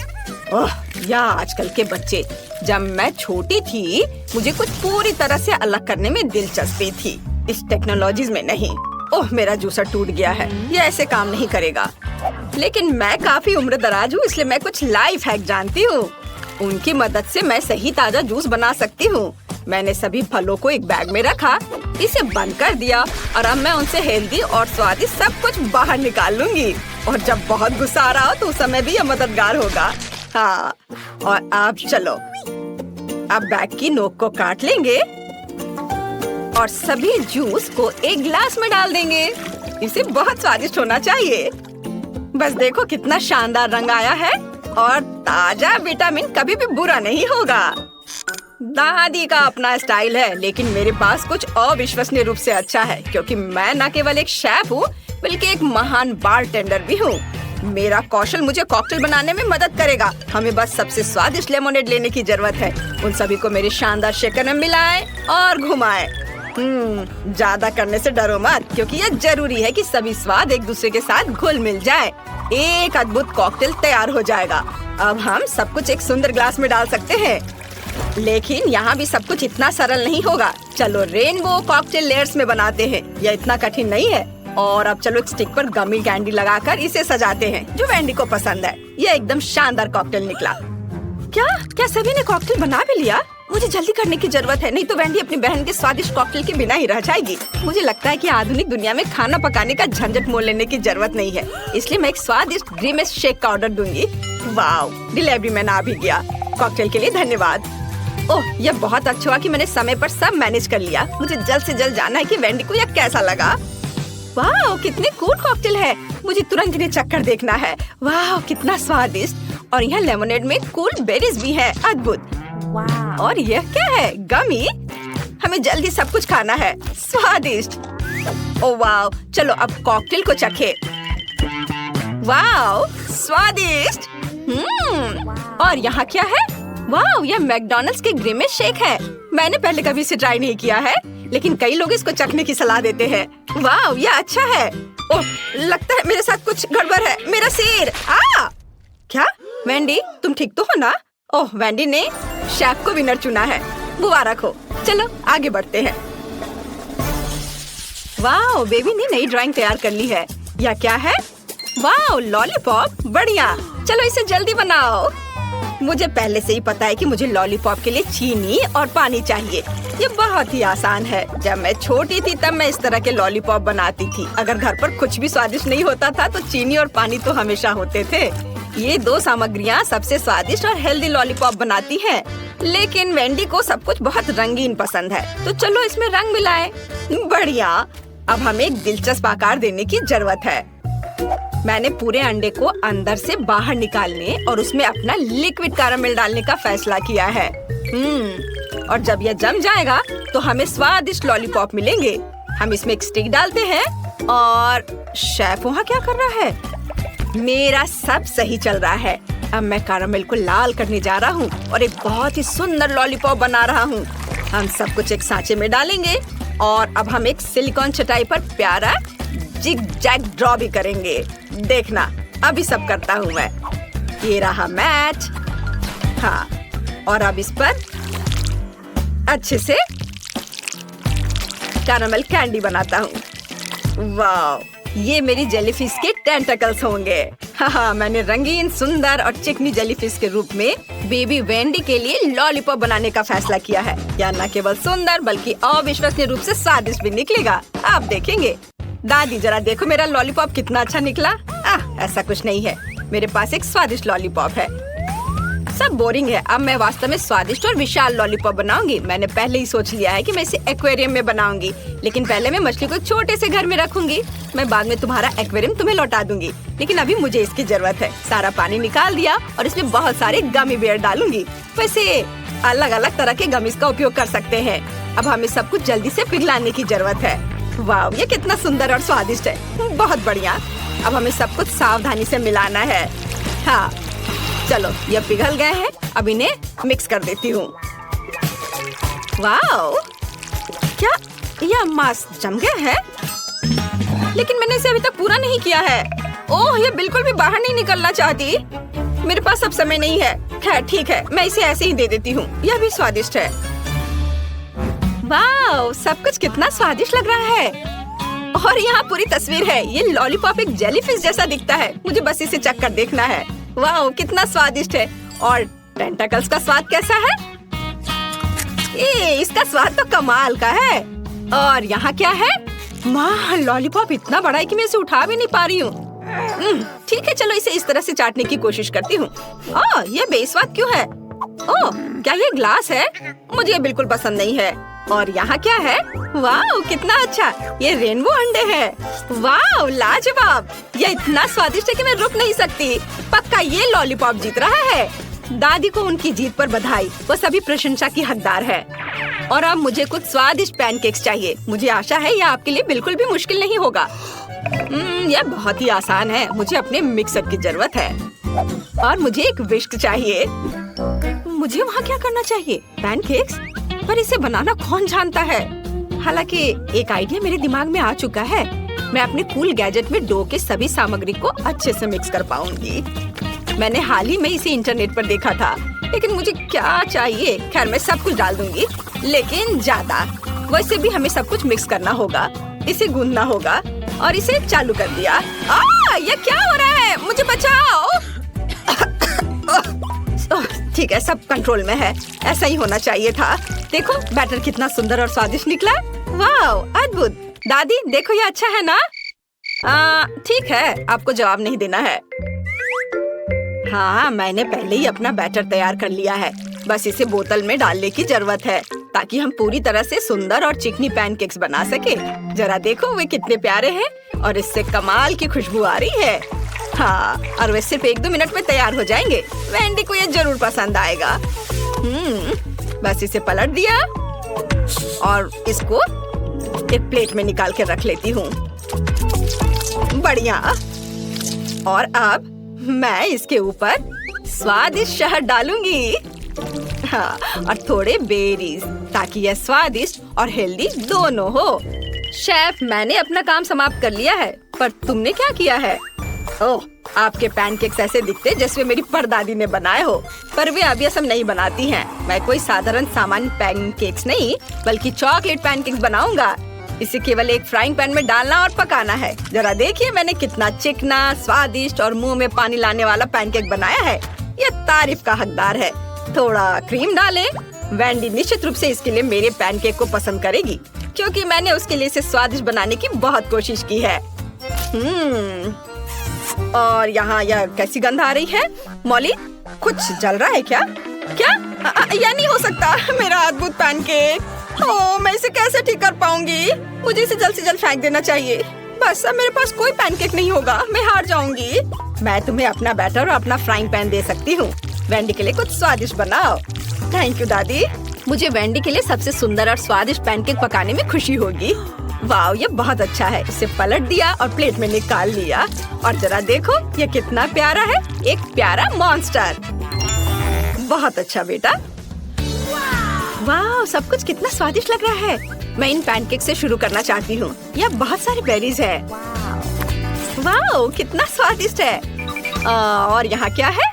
ओह, या आजकल के बच्चे। जब मैं छोटी थी मुझे कुछ पूरी तरह से अलग करने में दिलचस्पी थी, इस टेक्नोलॉजीज में नहीं। ओह, मेरा जूसर टूट गया है, ये ऐसे काम नहीं करेगा। लेकिन मैं काफी उम्र दराज हूँ, इसलिए मैं कुछ लाइफ हैक जानती हूँ। उनकी मदद से मैं सही ताजा जूस बना सकती हूँ। मैंने सभी फलों को एक बैग में रखा, इसे बंद कर दिया और अब मैं उनसे हेल्दी और स्वादिष्ट सब कुछ बाहर निकाल लूंगी। और जब बहुत गुस्सा आ रहा हो तो उस समय भी यह मददगार होगा। हाँ, और अब चलो, अब बैग की नोक को काट लेंगे और सभी जूस को एक गिलास में डाल देंगे। इसे बहुत स्वादिष्ट होना चाहिए। बस देखो कितना शानदार रंग आया है और ताजा विटामिन कभी भी बुरा नहीं होगा। दादी का अपना स्टाइल है, लेकिन मेरे पास कुछ अविश्वसनीय रूप से अच्छा है, क्योंकि मैं न केवल एक शेफ हूँ बल्कि एक महान बारटेंडर भी हूँ। मेरा कौशल मुझे कॉकटेल बनाने में मदद करेगा। हमें बस सबसे स्वादिष्ट लेमोनेड लेने की जरूरत है। उन सभी को मेरे शानदार शेकर में मिलाएं और घुमाएं। ज्यादा करने से डरो मत, क्योंकि यह जरूरी है कि सभी स्वाद एक दूसरे के साथ घुल मिल जाए। एक अद्भुत कॉकटेल तैयार हो जाएगा। अब हम सब कुछ एक सुंदर ग्लास में डाल सकते हैं, लेकिन यहाँ भी सब कुछ इतना सरल नहीं होगा। चलो रेनबो कॉकटेल लेयर्स में बनाते हैं, यह इतना कठिन नहीं है। और अब चलो एक स्टिक पर गमी कैंडी लगाकर इसे सजाते हैं, जो वेंडी को पसंद है। यह एकदम शानदार कॉकटेल निकला। क्या सभी ने कॉकटेल बना भी लिया? मुझे जल्दी करने की जरूरत है, नहीं तो वेंडी अपनी बहन के स्वादिष्ट कॉकटेल के बिना ही रह जाएगी। मुझे लगता है कि आधुनिक दुनिया में खाना पकाने का झंझट मोल लेने की जरूरत नहीं है, इसलिए मैं एक स्वादिष्ट ग्रीमेस शेक का ऑर्डर दूंगी। वाओ, डिलीवरी मैन आ भी गया। कॉकटेल के लिए धन्यवाद। ओह, यह बहुत अच्छा हुआ कि मैंने समय पर सब मैनेज कर लिया। मुझे जल्द से जल्द जानना है कि वेंडी को यह कैसा लगा। वाह, कितने कूल कॉकटेल है। मुझे तुरंत इन्हें चक्कर देखना है। वाह, कितना स्वादिष्ट। और यहाँ लेमोनेड में कूल बेरीज भी है। अद्भुत। और यह क्या है? गमी। हमें जल्दी सब कुछ खाना है। स्वादिष्ट। ओह वाह, चलो अब कॉकटेल को चखे। वाह, स्वादिष्ट। और यहाँ क्या है? वाह, यह मैकडॉनल्ड्स के ग्रीमेस शेक है। मैंने पहले कभी इसे ट्राई नहीं किया है, लेकिन कई लोग इसको चखने की सलाह देते हैं। वाह, यह अच्छा है। ओह, लगता है मेरे साथ कुछ गड़बड़ है। मेरा सिर। क्या वेंडी, तुम ठीक तो हो ना? ओह, वेंडी ने शेफ को विनर चुना है। मुबारक हो। चलो आगे बढ़ते हैं। वाह, बेबी ने नई ड्राइंग तैयार कर ली है। यह क्या है? वाह, लॉलीपॉप। बढ़िया, चलो इसे जल्दी बनाओ। मुझे पहले से ही पता है कि मुझे लॉलीपॉप के लिए चीनी और पानी चाहिए। ये बहुत ही आसान है। जब मैं छोटी थी तब मैं इस तरह के लॉलीपॉप बनाती थी। अगर घर पर कुछ भी स्वादिष्ट नहीं होता था तो चीनी और पानी तो हमेशा होते थे। ये दो सामग्रियाँ सबसे स्वादिष्ट और हेल्दी लॉलीपॉप बनाती हैं। लेकिन वेंडी को सब कुछ बहुत रंगीन पसंद है, तो चलो इसमें रंग मिलाएं। बढ़िया। अब हमें एक दिलचस्प आकार देने की जरूरत है। मैंने पूरे अंडे को अंदर से बाहर निकालने और उसमें अपना लिक्विड कैरामेल डालने का फैसला किया है। और जब यह जम जाएगा तो हमें स्वादिष्ट लॉलीपॉप मिलेंगे। हम इसमें एक स्टिक डालते हैं और शेफ वहाँ क्या कर रहा है? मेरा सब सही चल रहा है। अब मैं कैरामल को लाल करने जा रहा हूँ और एक बहुत ही सुंदर लॉलीपॉप बना रहा हूँ। हम सब कुछ एक सांचे में डालेंगे और अब हम एक सिलिकॉन चटाई पर प्यारा जिग जैग ड्रॉ भी करेंगे। देखना, अभी सब करता हूँ मैं। ये रहा मैट। हाँ, और अब इस पर अच्छे से कैरामल कैंडी बनाता हूँ। वाह, ये मेरी जेलीफिश के टेंटकल्स होंगे। हाँ, मैंने रंगीन, सुंदर और चिकनी जेलीफिश के रूप में बेबी वेंडी के लिए लॉलीपॉप बनाने का फैसला किया है। यह न केवल सुंदर बल्कि अविश्वसनीय रूप से स्वादिष्ट भी निकलेगा। आप देखेंगे। दादी, जरा देखो मेरा लॉलीपॉप कितना अच्छा निकला। ऐसा कुछ नहीं है, मेरे पास एक स्वादिष्ट लॉलीपॉप है। सब बोरिंग है। अब मैं वास्तव में स्वादिष्ट और विशाल लॉलीपॉप बनाऊंगी। मैंने पहले ही सोच लिया है कि मैं इसे एक्वेरियम में बनाऊंगी, लेकिन पहले मैं मछली को एक छोटे से घर में रखूंगी। मैं बाद में तुम्हारा एक्वेरियम तुम्हें लौटा दूंगी, लेकिन अभी मुझे इसकी जरूरत है। सारा पानी निकाल दिया और इसमें बहुत सारे गमी बेयर डालूंगी। वैसे अलग अलग तरह के गमीज का उपयोग कर सकते हैं। अब हमें सब कुछ जल्दी से पिघलाने की जरूरत है। वाह, ये कितना सुंदर और स्वादिष्ट है। बहुत बढ़िया। अब हमें सब कुछ सावधानी से मिलाना है। हाँ, चलो, ये पिघल गए हैं। अब इन्हें मिक्स कर देती हूँ। वाओ, क्या यह मांस जम गया है? लेकिन मैंने इसे अभी तक पूरा नहीं किया है। ओह, ये बिल्कुल भी बाहर नहीं निकलना चाहती। मेरे पास अब समय नहीं है। खैर ठीक है, मैं इसे ऐसे ही दे देती हूँ। यह भी स्वादिष्ट है। वाओ, सब कुछ कितना स्वादिष्ट लग रहा है। और यहाँ पूरी तस्वीर है। ये लॉलीपॉप एक जेलीफिश जैसा दिखता है। मुझे बस इसे चख कर देखना है। वाह, कितना स्वादिष्ट है। और टेंटकल्स का स्वाद कैसा है? इसका स्वाद तो कमाल का है। और यहाँ क्या है? माँ, लॉलीपॉप इतना बड़ा है कि मैं इसे उठा भी नहीं पा रही हूँ। ठीक है, चलो इसे इस तरह से चाटने की कोशिश करती हूँ। ये बेस्वाद क्यों है? ओह, क्या ये ग्लास है? मुझे ये बिल्कुल पसंद नहीं है। और यहाँ क्या है? वाह, कितना अच्छा। ये रेनबो अंडे हैं। वाह, लाजवाब। ये इतना स्वादिष्ट है कि मैं रुक नहीं सकती। पक्का ये लॉलीपॉप जीत रहा है। दादी को उनकी जीत पर बधाई। वो सभी प्रशंसा की हकदार है। और अब मुझे कुछ स्वादिष्ट पैनकेक्स चाहिए। मुझे आशा है यह आपके लिए बिल्कुल भी मुश्किल नहीं होगा। यह बहुत ही आसान है। मुझे अपने मिक्सर की जरूरत है और मुझे एक विस्क चाहिए। मुझे वहाँ क्या करना चाहिए? पैनकेक्स? पर इसे बनाना कौन जानता है? हालांकि एक आइडिया मेरे दिमाग में आ चुका है। मैं अपने कूल गैजेट में डो के सभी सामग्री को अच्छे से मिक्स कर पाऊंगी। मैंने हाल ही में इसे इंटरनेट पर देखा था, लेकिन मुझे क्या चाहिए? खैर, मैं सब कुछ डाल दूंगी, लेकिन ज्यादा। वैसे भी हमें सब कुछ मिक्स करना होगा। इसे गूंदना होगा और इसे चालू कर दिया। ये क्या हो रहा है? मुझे बचाओ। ठीक है, सब कंट्रोल में है। ऐसा ही होना चाहिए था। देखो, बैटर कितना सुंदर और स्वादिष्ट निकला। वाह, अद्भुत। दादी, देखो ये अच्छा है ना? ठीक है, आपको जवाब नहीं देना है। हाँ, मैंने पहले ही अपना बैटर तैयार कर लिया है। बस इसे बोतल में डालने की जरूरत है ताकि हम पूरी तरह से सुंदर और चिकनी पैनकेक्स बना सके। जरा देखो, वे कितने प्यारे हैं और इससे कमाल की खुशबू आ रही है। हाँ, और वे सिर्फ 1-2 मिनट में तैयार हो जाएंगे। वेंडी को ये जरूर पसंद आएगा। बस इसे पलट दिया और इसको एक प्लेट में निकाल कर रख लेती हूँ। बढ़िया। और अब मैं इसके ऊपर स्वादिष्ट शहद डालूंगी। हाँ, और थोड़े बेरीज, ताकि यह स्वादिष्ट और हेल्दी दोनों हो। शेफ, मैंने अपना काम समाप्त कर लिया है, पर तुमने क्या किया है? ओह, आपके पैनकेक्स ऐसे दिखते जैसे मेरी परदादी ने बनाए हो, पर वे अब ये सब नहीं बनाती हैं। मैं कोई साधारण सामान्य पैनकेक्स नहीं, बल्कि चॉकलेट पैनकेक्स बनाऊंगा। इसे केवल एक फ्राइंग पैन में डालना और पकाना है। जरा देखिए, मैंने कितना चिकना, स्वादिष्ट और मुंह में पानी लाने वाला पैनकेक बनाया है। ये तारीफ का हकदार है। थोड़ा क्रीम डालें। वेंडी निश्चित रूप से इसके लिए मेरे पैनकेक को पसंद करेगी, क्योंकि मैंने उसके लिए इसे स्वादिष्ट बनाने की बहुत कोशिश की है। और यहाँ यह कैसी गंध आ रही है? मॉली, कुछ जल रहा है क्या? क्या? यह नहीं हो सकता। मेरा अद्भुत पैनकेक। ओह, मैं इसे कैसे ठीक कर पाऊंगी? मुझे इसे जल्द से जल्द फेंक देना चाहिए। बस अब मेरे पास कोई पैनकेक नहीं होगा। मैं हार जाऊंगी। मैं तुम्हें अपना बैटर और अपना फ्राइंग पैन दे सकती हूँ। वेंडी के लिए कुछ स्वादिष्ट बनाओ। थैंक यू दादी। मुझे वेंडी के लिए सबसे सुंदर और स्वादिष्ट पैनकेक पकाने में खुशी होगी। वाह, ये बहुत अच्छा है। इसे पलट दिया और प्लेट में निकाल लिया। और जरा देखो ये कितना प्यारा है, एक प्यारा मॉन्स्टर। बहुत अच्छा बेटा। वाह, सब कुछ कितना स्वादिष्ट लग रहा है। मैं इन पैनकेक से शुरू करना चाहती हूँ। यह बहुत सारी बेरीज है। वाह, कितना स्वादिष्ट है। और यहाँ क्या है?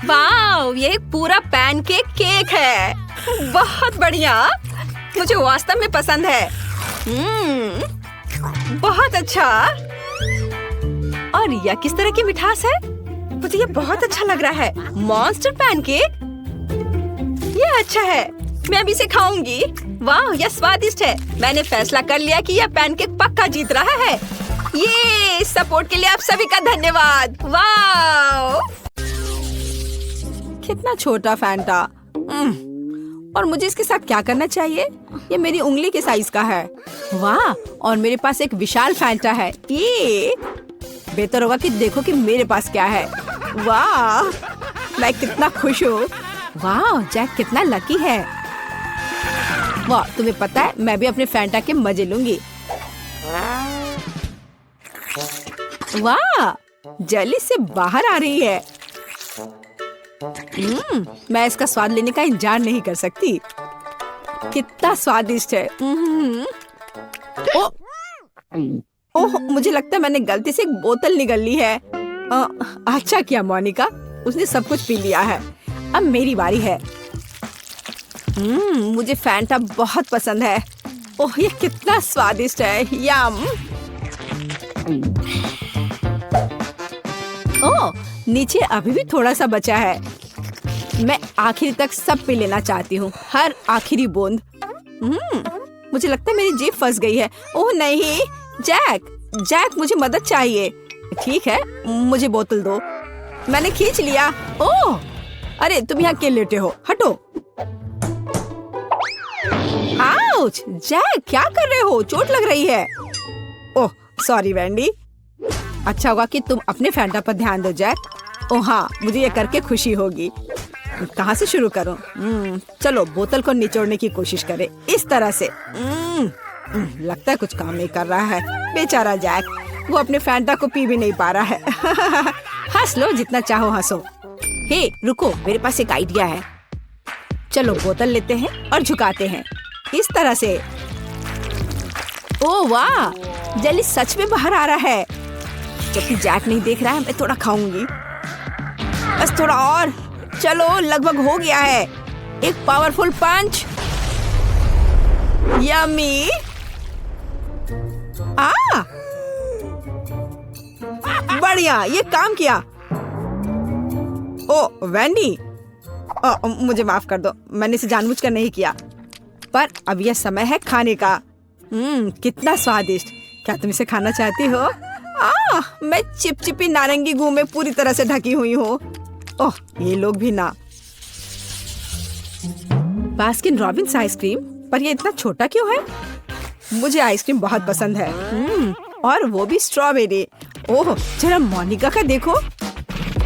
वाह, ये एक पूरा पैनकेक केक है। बहुत बढ़िया, मुझे वास्तव में पसंद है। बहुत अच्छा। और यह किस तरह की मिठास है? मुझे ये बहुत अच्छा लग रहा है। मॉन्स्टर पैनकेक, ये अच्छा है। मैं अभी इसे खाऊंगी। वाह, यह स्वादिष्ट है। मैंने फैसला कर लिया कि यह पैनकेक पक्का जीत रहा है। ये सपोर्ट के लिए आप सभी का धन्यवाद। वाह, कितना छोटा फैंटा। और मुझे इसके साथ क्या करना चाहिए? ये मेरी उंगली के साइज का है। वाह, और मेरे पास एक विशाल फैंटा है। ये बेहतर होगा कि देखो कि मेरे पास क्या है। वाह, मैं कितना खुश हूँ। वाह, जैक कितना लकी है। वाह, तुम्हें पता है मैं भी अपने फैंटा के मजे लूंगी। वाह, जली से बाहर आ रही है। मैं इसका स्वाद लेने का इंतजार नहीं कर सकती। कितना स्वादिष्ट है। ओह, मुझे लगता है मैंने गलती से एक बोतल निगल ली है। अच्छा किया मोनिका, उसने सब कुछ पी लिया है। अब मेरी बारी है। मुझे फैंटा बहुत पसंद है। ओह, ये कितना स्वादिष्ट है। यम। ओह, नीचे अभी भी थोड़ा सा बचा है। मैं आखिर तक सब पी लेना चाहती हूँ, हर आखिरी बूंद। मुझे लगता है मेरी जीभ फंस गई है। ओह नहीं, जैक, मुझे मदद चाहिए। ठीक है, मुझे बोतल दो। मैंने खींच लिया। ओह, अरे तुम यहाँ क्यों लेटे हो? हटो। आउच, जैक क्या कर रहे हो? चोट लग रही है। Oh sorry Vendée. अच्छा होगा कि तुम अपने फैंटा पर ध्यान दो जैक। ओह हाँ, मुझे ये करके खुशी होगी। कहाँ से शुरू करूं? चलो बोतल को निचोड़ने की कोशिश करें, इस तरह से। लगता है कुछ काम नहीं कर रहा है। बेचारा जैक, वो अपने फैंटा को पी भी नहीं पा रहा है। हंस लो जितना चाहो हंसो। हे रुको, मेरे पास एक आइडिया है। चलो बोतल लेते हैं और झुकाते हैं, इस तरह से। ओह वाह, जेली सच में बाहर आ रहा है। जबकि जैक नहीं देख रहा है, मैं थोड़ा खाऊंगी। बस थोड़ा और। चलो, लगभग हो गया है। एक पावरफुल पंच। यम्मी। बढ़िया, ये काम किया। ओ वैंडी, मुझे माफ कर दो, मैंने इसे जानबूझकर नहीं किया। पर अब यह समय है खाने का। कितना स्वादिष्ट। क्या तुम इसे खाना चाहती हो? मैं चिपचिपी नारंगी गू में पूरी तरह से ढकी हुई हूँ। ओह, ये लोग भी ना। बास्किन रॉबिन्स आइसक्रीम, पर ये इतना छोटा क्यों है? मुझे आइसक्रीम बहुत पसंद है। और वो भी स्ट्रॉबेरी। ओह, जरा मोनिका का देखो,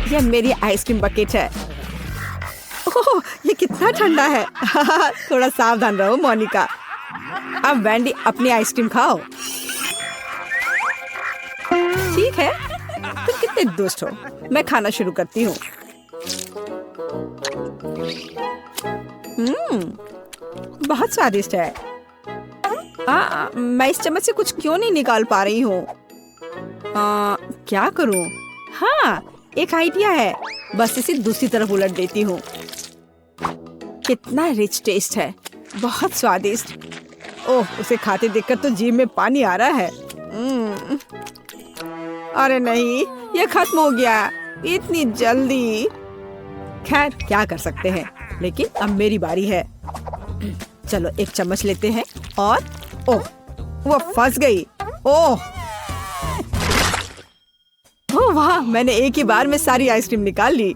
यह मेरी आइसक्रीम बकेट है। ओह, ये कितना ठंडा है। थोड़ा सावधान रहो मोनिका। अब वैंडी अपनी आइसक्रीम खाओ। ठीक है, तुम कितने दुष्ट हो। मैं खाना शुरू करती हूँ। बहुत स्वादिष्ट है। मैं इस चम्मच से कुछ क्यों नहीं निकाल पा रही हूँ? क्या करूँ? हाँ, एक आइडिया है। बस इसे दूसरी तरफ उलट देती हूँ। कितना रिच टेस्ट है, बहुत स्वादिष्ट। ओह, उसे खाते देखकर तो जीभ में पानी आ रहा है। अरे नहीं, ये खत्म हो गया इतनी जल्दी। खैर क्या कर सकते हैं, लेकिन अब मेरी बारी है। चलो एक चम्मच लेते हैं और ओह, वो फंस गई। ओह वाह, मैंने एक ही बार में सारी आइसक्रीम निकाल ली।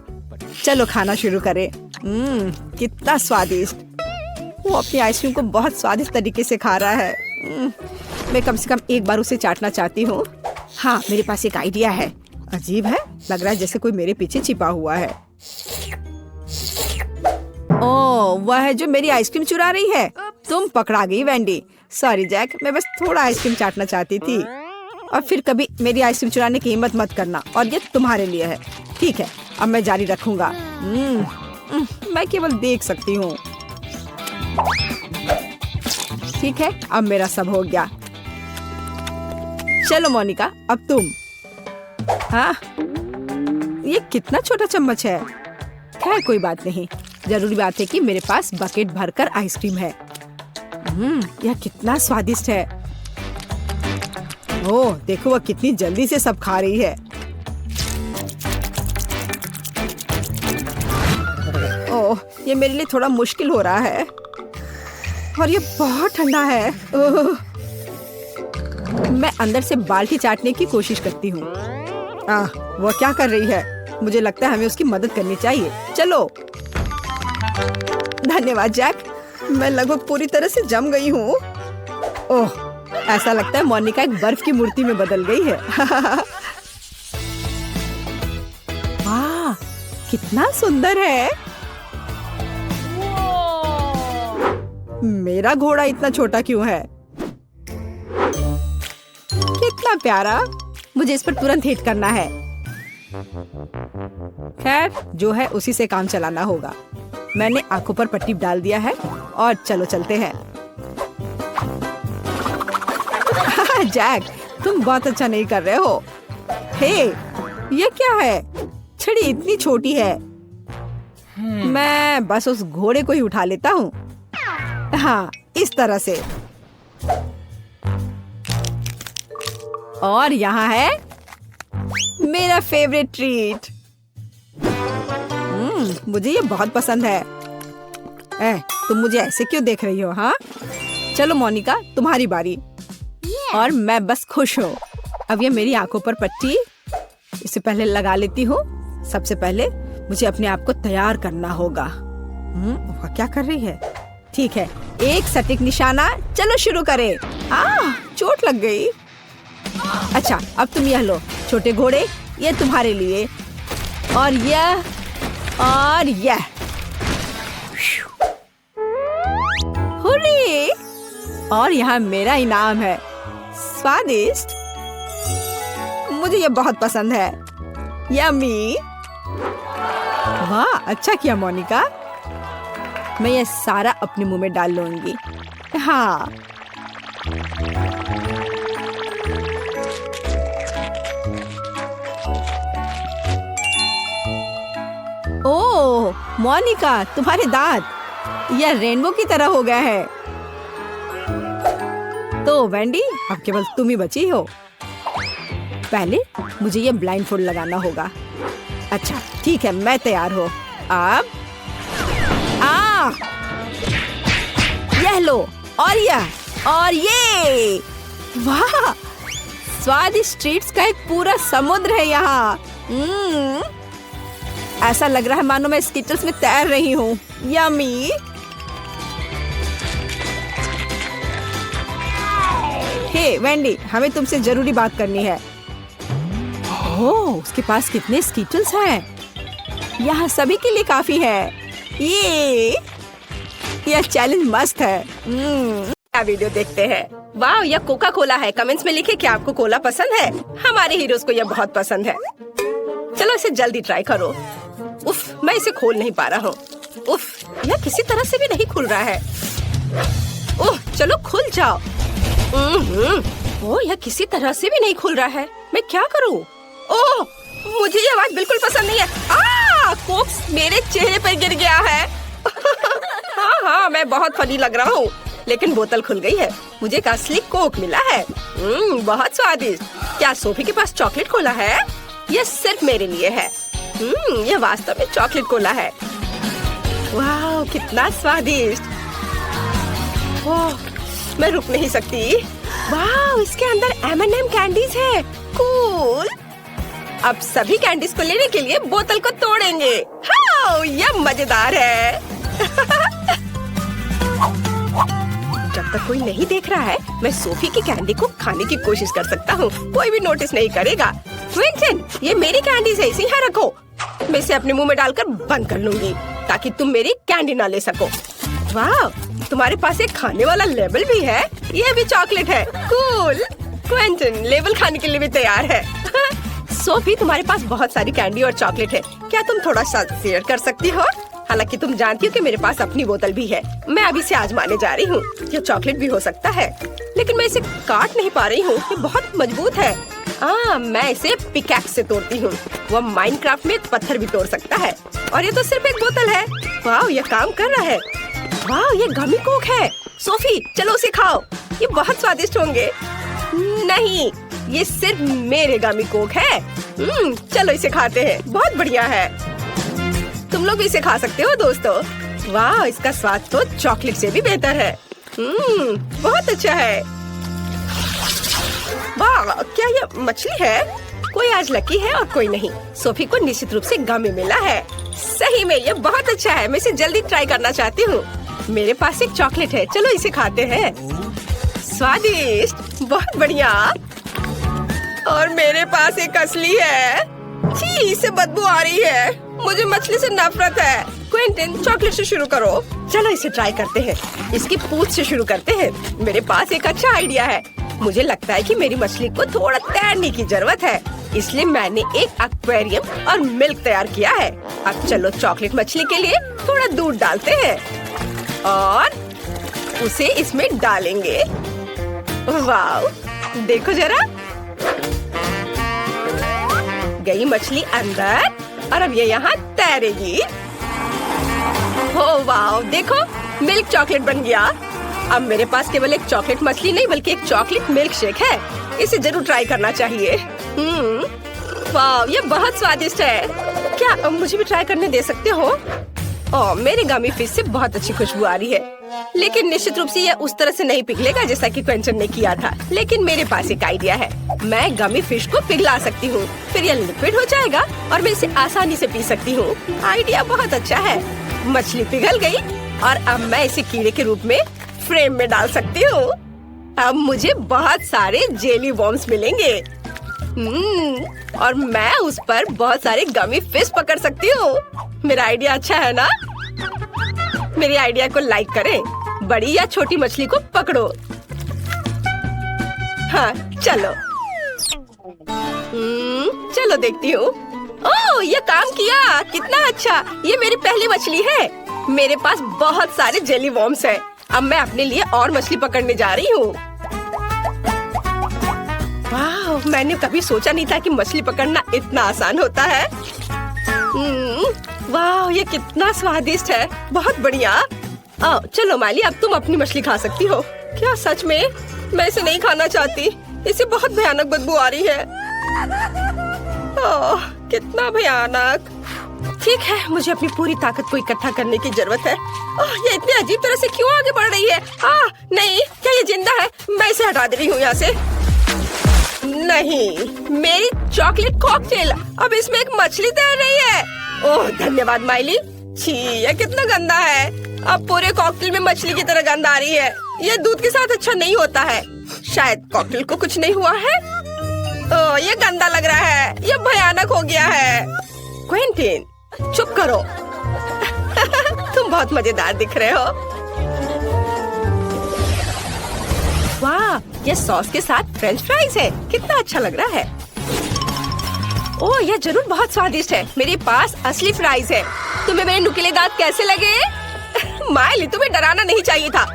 चलो खाना शुरू करें। कितना स्वादिष्ट। वो अपनी आइसक्रीम को बहुत स्वादिष्ट तरीके से खा रहा है। मैं कम से कम एक बार उसे चाटना चाहती हूँ। हाँ, मेरे पास एक आइडिया है। अजीब है, लग रहा है जैसे कोई मेरे पीछे छिपा हुआ है। ओह, वह है जो मेरी आइसक्रीम चुरा रही है। तुम पकड़ा गई वैंडी। सॉरी जैक, मैं बस थोड़ा आइसक्रीम चाटना चाहती थी। और फिर कभी मेरी आइसक्रीम चुराने की हिम्मत मत करना, और ये तुम्हारे लिए है। ठीक है, अब मैं जारी रखूंगा। मैं केवल देख सकती हूँ। ठीक है, अब मेरा सब हो गया। चलो मोनिका, अब तुम। हाँ, ये कितना छोटा चम्मच है। खैर कोई बात नहीं, जरूरी बात है कि मेरे पास बकेट भरकर आइसक्रीम है। यह कितना स्वादिष्ट है। ओह, देखो वह कितनी जल्दी से सब खा रही है। ओह, ये मेरे लिए थोड़ा मुश्किल हो रहा है, और ये बहुत ठंडा है। ओह, मैं अंदर से बाल्टी चाटने की कोशिश करती हूँ। वह क्या कर रही है? मुझे लगता है हमें उसकी मदद करनी चाहिए। चलो। धन्यवाद जैक, मैं लगभग पूरी तरह से जम गई हूँ। ओह, ऐसा लगता है मोनिका एक बर्फ की मूर्ति में बदल गई है। वाह, कितना सुंदर है। मेरा घोड़ा इतना छोटा क्यों है? कितना प्यारा। मुझे इस पर तुरंत हिट करना है। खैर, जो है उसी से काम चलाना होगा। मैंने आंखों पर पट्टी डाल दिया है, और चलो चलते हैं। जैक, तुम बहुत अच्छा नहीं कर रहे हो। हे, ये क्या है? छड़ी इतनी छोटी है। मैं बस उस घोड़े को ही उठा लेता हूँ। हाँ, इस तरह से। और यहाँ है मेरा फेवरेट ट्रीट। मुझे ये बहुत पसंद है। तुम मुझे ऐसे क्यों देख रही हो? हाँ, चलो मोनिका, तुम्हारी बारी। और मैं बस खुश हूँ। अब ये मेरी आंखों पर पट्टी इसे पहले लगा लेती हूँ। सबसे पहले मुझे अपने आप को तैयार करना होगा। वह क्या कर रही है? ठीक है, एक सटीक निशाना। चलो शुरू करें। चोट लग गई। अच्छा, अब तुम यह लो छोटे घोड़े, ये तुम्हारे लिए। और यह, और यह। हुर्रे! और यहाँ मेरा इनाम है। स्वादिष्ट, मुझे ये बहुत पसंद है। यम्मी। वाह, अच्छा किया मोनिका। मैं ये सारा अपने मुंह में डाल लूंगी। हाँ, ओह मोनिका, तुम्हारे दांत यह रेनबो की तरह हो गया है। तो वेंडी, अब केवल तुम ही बची हो। पहले मुझे ये ब्लाइंडफोल्ड लगाना होगा। अच्छा ठीक है, मैं तैयार हूँ। अब यह लो, और यह, और ये। वाह, स्वादिष्ट ट्रीट्स का एक पूरा समुद्र है यहाँ। ऐसा लग रहा है मानो मैं स्किटल्स में तैर रही हूँ। यम्मी। हे वेंडी, हमें तुमसे जरूरी बात करनी है। ओह, उसके पास कितने स्किटल्स हैं। यहाँ सभी के लिए काफी है। यह चैलेंज मस्त है। क्या वीडियो देखते हैं। वाह, यह कोका कोला है। कमेंट्स में लिखे क्या आपको कोला पसंद है। हमारे हीरोज को यह बहुत पसंद है। चलो इसे जल्दी ट्राई करो। उफ, मैं इसे खोल नहीं पा रहा हूँ। उफ, यह किसी तरह से भी नहीं खुल रहा है। ओह, चलो खुल जाओ। ओह, यह किसी तरह से भी नहीं खुल रहा है। मैं क्या करूँ? ओह, मुझे ये आवाज बिल्कुल पसंद नहीं है। कोक्स मेरे चेहरे पर गिर गया है। हाँ, मैं बहुत फनी लग रहा हूँ, लेकिन बोतल खुल गई है। मुझे एक असली कोक मिला है। बहुत स्वादिष्ट। क्या सोफी के पास चॉकलेट कोला है? यह सिर्फ मेरे लिए है। यह वास्तव में चॉकलेट कोला है। वाह, कितना स्वादिष्ट। ओह, मैं रुक नहीं सकती। वाह, इसके अंदर M&M कैंडीज है। कूल। अब सभी कैंडीज को लेने के लिए बोतल को तोड़ेंगे। हाँ, यह मजेदार है। जब तक कोई नहीं देख रहा है, मैं सोफी की कैंडी को खाने की कोशिश कर सकता हूँ। कोई भी नोटिस नहीं करेगा। क्विंटन, ये मेरी कैंडीज है, इसे यहाँ रखो। मैं इसे अपने मुंह में डालकर बंद कर लूंगी ताकि तुम मेरी कैंडी ना ले सको। वाह, तुम्हारे पास एक खाने वाला लेबल भी है। ये भी चॉकलेट है। कूल। क्विंटन लेबल खाने के लिए भी तैयार है। सोफी, तुम्हारे पास बहुत सारी कैंडी और चॉकलेट है। क्या तुम थोड़ा सा शेयर कर सकती हो? हालांकि तुम जानती हो कि मेरे पास अपनी बोतल भी है। मैं अभी से आजमाने जा रही हूँ। ये चॉकलेट भी हो सकता है, लेकिन मैं इसे काट नहीं पा रही हूँ। ये बहुत मजबूत है। मैं इसे पिकैक्स से तोड़ती हूँ। वह माइनक्राफ्ट में पत्थर भी तोड़ सकता है। और ये तो सिर्फ एक बोतल है। वाह, ये काम कर रहा है। वाह, ये गमी कोक है। सोफी, चलो उसे खाओ। ये बहुत स्वादिष्ट होंगे। नहीं, ये सिर्फ मेरे गमी कोक है। चलो इसे खाते हैं। बहुत बढ़िया है। तुम लोग भी इसे खा सकते हो दोस्तों। वाह, इसका स्वाद तो चॉकलेट से भी बेहतर है। बहुत अच्छा है। वाह, क्या ये मछली है? कोई आज लकी है और कोई नहीं। सोफी को निश्चित रूप से गमी मिला है। सही में ये बहुत अच्छा है। मैं इसे जल्दी ट्राई करना चाहती हूँ। मेरे पास एक चॉकलेट है। चलो इसे खाते हैं। स्वादिष्ट, बहुत बढ़िया। और मेरे पास एक असली है। छी, इससे बदबू आ रही है। मुझे मछली से नफरत है। क्विंटन, चॉकलेट से शुरू करो। चलो इसे ट्राई करते हैं। इसकी पूंछ से शुरू करते हैं। मेरे पास एक अच्छा आइडिया है। मुझे लगता है कि मेरी मछली को थोड़ा तैरने की जरूरत है, इसलिए मैंने एक एक्वेरियम और मिल्क तैयार किया है। अब चलो चॉकलेट मछली के लिए थोड़ा दूध डालते हैं और उसे इसमें डालेंगे। वाह, देखो जरा, गई मछली अंदर और अब ये यहाँ तैरेगी। हो वाह, देखो मिल्क चॉकलेट बन गया। अब मेरे पास केवल एक चॉकलेट मछली नहीं बल्कि एक चॉकलेट मिल्क शेक है। इसे जरूर ट्राई करना चाहिए। वाह, ये बहुत स्वादिष्ट है। क्या मुझे भी ट्राई करने दे सकते हो? ओह, मेरे गमी फिश से बहुत अच्छी खुशबू आ रही है, लेकिन निश्चित रूप से यह उस तरह से नहीं पिघलेगा जैसा कि क्विंटन ने किया था। लेकिन मेरे पास एक आइडिया है। मैं गमी फिश को पिघला सकती हूँ, फिर यह लिक्विड हो जाएगा और मैं इसे आसानी से पी सकती हूँ। आइडिया बहुत अच्छा है। मछली पिघल गई और अब मैं इसे कीड़े के रूप में फ्रेम में डाल सकती हूँ। अब मुझे बहुत सारे जेली वॉर्म्स मिलेंगे। और मैं उस पर बहुत सारे गमी फिश पकड़ सकती हूँ। मेरा आइडिया अच्छा है ना? मेरे आइडिया को लाइक करें। बड़ी या छोटी मछली को पकड़ो। हाँ, चलो। चलो देखती हूँ। ओह, ये काम किया। कितना अच्छा। ये मेरी पहली मछली है। मेरे पास बहुत सारे जेली वॉर्म्स हैं। अब मैं अपने लिए और मछली पकड़ने जा रही हूँ। वाह, मैंने कभी सोचा नहीं था कि मछली पकड़ना इतना आसान होता है। वाह, ये कितना स्वादिष्ट है। बहुत बढ़िया। चलो माली, अब तुम अपनी मछली खा सकती हो। क्या सच में? मैं इसे नहीं खाना चाहती। इसे बहुत भयानक बदबू आ रही है। ओह, कितना भयानक। ठीक है, मुझे अपनी पूरी ताकत को इकट्ठा करने की जरूरत है। ये इतनी अजीब तरह से क्यों आगे बढ़ रही है? नहीं, क्या ये जिंदा है? मैं इसे हटा दे रही हूँ यहाँ से। नहीं, मेरी चॉकलेट कॉकटेल, अब इसमें एक मछली तैर रही है। ओह, धन्यवाद माइली। छी, ये कितना गंदा है। अब पूरे कॉकटेल में मछली की तरह गंध आ रही है। ये दूध के साथ अच्छा नहीं होता है। शायद कॉकटेल को कुछ नहीं हुआ है। ओह, ये गंदा लग रहा है। ये भयानक हो गया है। क्विंटन, चुप करो। तुम बहुत मजेदार दिख रहे हो। वाह, ये सॉस के साथ फ्रेंच फ्राइज है। कितना अच्छा लग रहा है। ओह, यह जरूर बहुत स्वादिष्ट है। मेरे पास असली फ्राइज है। तुम्हें मेरे नुकीले दांत कैसे लगे? माइली, तुम्हें डराना नहीं चाहिए था।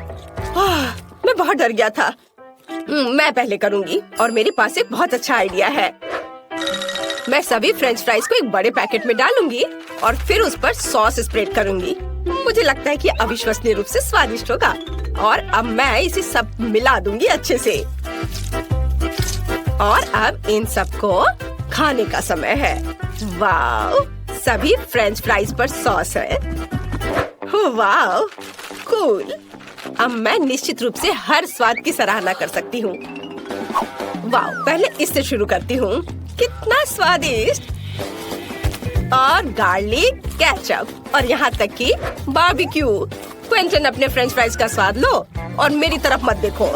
मैं बहुत डर गया था। मैं पहले करूँगी और मेरे पास एक बहुत अच्छा आइडिया है। मैं सभी फ्रेंच फ्राइज को एक बड़े पैकेट में डालूंगी और फिर उस पर सॉस स्प्रेड करूंगी। मुझे लगता है कि अविश्वसनीय रूप से स्वादिष्ट होगा। और अब मैं इसे सब मिला दूंगी अच्छे से। और अब इन सबको खाने का समय है। वाह, सभी फ्रेंच फ्राइज पर सॉस है। वाह, कूल। अब मैं निश्चित रूप से हर स्वाद की सराहना कर सकती हूँ। वाह, पहले इससे शुरू करती हूँ। कितना स्वादिष्ट। और गार्लिक केचप और यहाँ तक कि बारबेक्यू। क्विंटन, अपने फ्रेंच फ्राइज का स्वाद लो और मेरी तरफ मत देखो।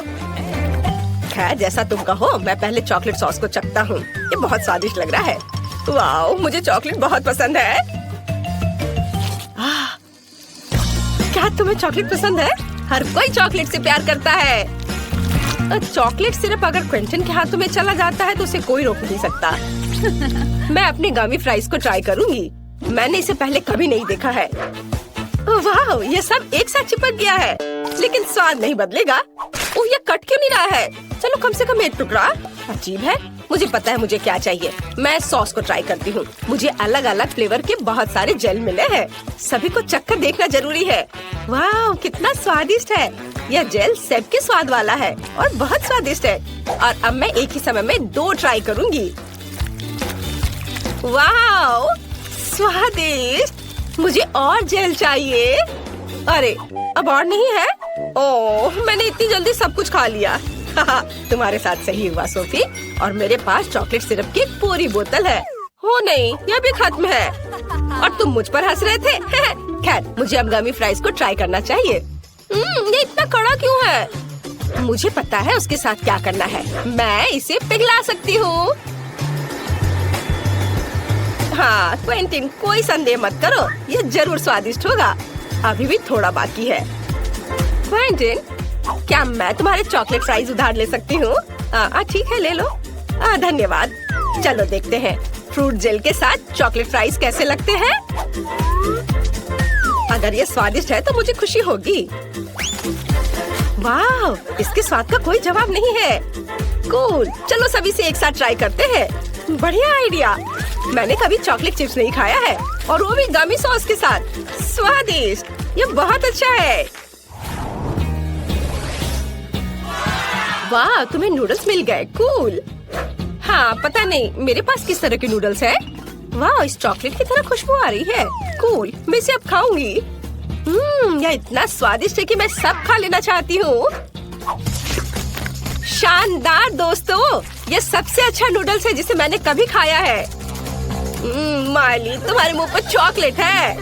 खैर, जैसा तुम कहो। मैं पहले चॉकलेट सॉस को चखता हूँ। ये बहुत स्वादिष्ट लग रहा है। वाह, मुझे चॉकलेट बहुत पसंद है। क्या तुम्हें चॉकलेट पसंद है? हर कोई चॉकलेट से प्यार करता है। चॉकलेट सिर्फ अगर क्विंटन के हाथों में चला जाता है तो उसे कोई रोक नहीं सकता। मैं अपने गमी फ्राइज को ट्राई करूंगी। मैंने इसे पहले कभी नहीं देखा है। वाह, ये सब एक साथ चिपक गया है, लेकिन स्वाद नहीं बदलेगा। ओह, ये कट क्यों नहीं रहा है? चलो कम से कम एक टुकड़ा। अजीब है। मुझे पता है मुझे क्या चाहिए। मैं सॉस को ट्राई करती हूँ। मुझे अलग अलग फ्लेवर के बहुत सारे जेल मिले हैं। सभी को चखकर देखना जरूरी है। वाह, कितना स्वादिष्ट है। यह जेल सेब के स्वाद वाला है और बहुत स्वादिष्ट है। और अब मैं एक ही समय में 2 ट्राई करूँगी। वाह, स्वादिष्ट। मुझे और जेल चाहिए। अरे, अब और नहीं है? ओह, मैंने इतनी जल्दी सब कुछ खा लिया। तुम्हारे साथ सही हुआ सोफी। और मेरे पास चॉकलेट सिरप की पूरी बोतल है। हो नहीं, यह भी खत्म है। और तुम मुझ पर हंस रहे थे। खैर, मुझे अब गमी फ्राइज को ट्राई करना चाहिए। ये इतना कड़ा क्यों है? मुझे पता है उसके साथ क्या करना है। मैं इसे पिघला सकती हूँ। हाँ क्विंटन, कोई संदेह मत करो, ये जरूर स्वादिष्ट होगा। अभी भी थोड़ा बाकी है। क्विंटन, क्या मैं तुम्हारे चॉकलेट फ्राइज उधार ले सकती हूँ? ठीक है, ले लो। धन्यवाद। चलो देखते हैं फ्रूट जेल के साथ चॉकलेट फ्राइज कैसे लगते हैं। अगर ये स्वादिष्ट है तो मुझे खुशी होगी। वाह, इसके स्वाद का कोई जवाब नहीं है। कूल, चलो सभी से एक साथ ट्राई करते हैं। बढ़िया आइडिया। मैंने कभी चॉकलेट चिप्स नहीं खाया है, और वो भी गमी सॉस के साथ। स्वादिष्ट, ये बहुत अच्छा है। वाह, तुम्हें नूडल्स मिल गए। कूल। हाँ, पता नहीं मेरे पास किस तरह के नूडल्स है। वाह, इस चॉकलेट की तरह खुशबू आ रही है। कूल, मैं इसे अब खाऊंगी। यह इतना स्वादिष्ट है कि मैं सब खा लेना चाहती हूँ। शानदार दोस्तों, ये सबसे अच्छा नूडल्स है जिसे मैंने कभी खाया है। मार्ली, तुम्हारे मुंह पर चॉकलेट है।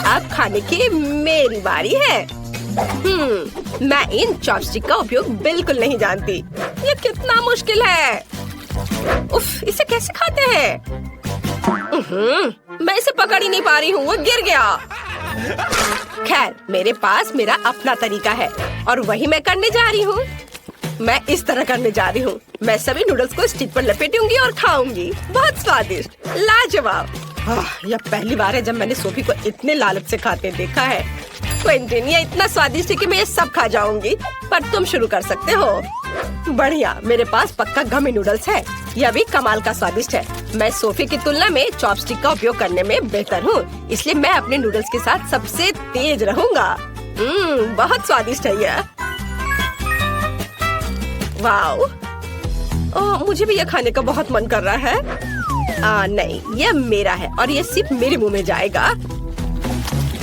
अब खाने की मेरी बारी है। मैं इन चॉपस्टिक का उपयोग बिल्कुल नहीं जानती। ये कितना मुश्किल है। उफ, इसे कैसे खाते हैं? मैं इसे पकड़ ही नहीं पा रही हूँ, वो गिर गया। खैर, मेरे पास मेरा अपना तरीका है और वही मैं करने जा रही हूँ। मैं इस तरह करने जा रही हूँ। मैं सभी नूडल्स को स्टिक पर लपेटूंगी और खाऊंगी। बहुत स्वादिष्ट, लाजवाब। यह पहली बार है जब मैंने सोफी को इतने लालच से खाते देखा है। क्विंटन, ये इतना स्वादिष्ट है कि मैं ये सब खा जाऊंगी, पर तुम शुरू कर सकते हो। बढ़िया, मेरे पास पक्का गमी नूडल्स है। यह भी कमाल का स्वादिष्ट है। मैं सोफी की तुलना में चॉपस्टिक का उपयोग करने में बेहतर हूँ, इसलिए मैं अपने नूडल्स के साथ सबसे तेज रहूंगा। बहुत स्वादिष्ट है यह। वाह, मुझे भी यह खाने का बहुत मन कर रहा है। नहीं, यह मेरा है और यह सिर्फ मेरे मुंह में जाएगा।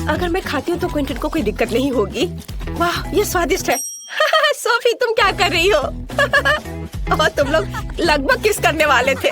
अगर मैं खाती हूँ तो क्विंटन को कोई दिक्कत नहीं होगी। वाह, ये स्वादिष्ट है। सोफी, तुम क्या कर रही हो? और तुम लोग लगभग किस करने वाले थे।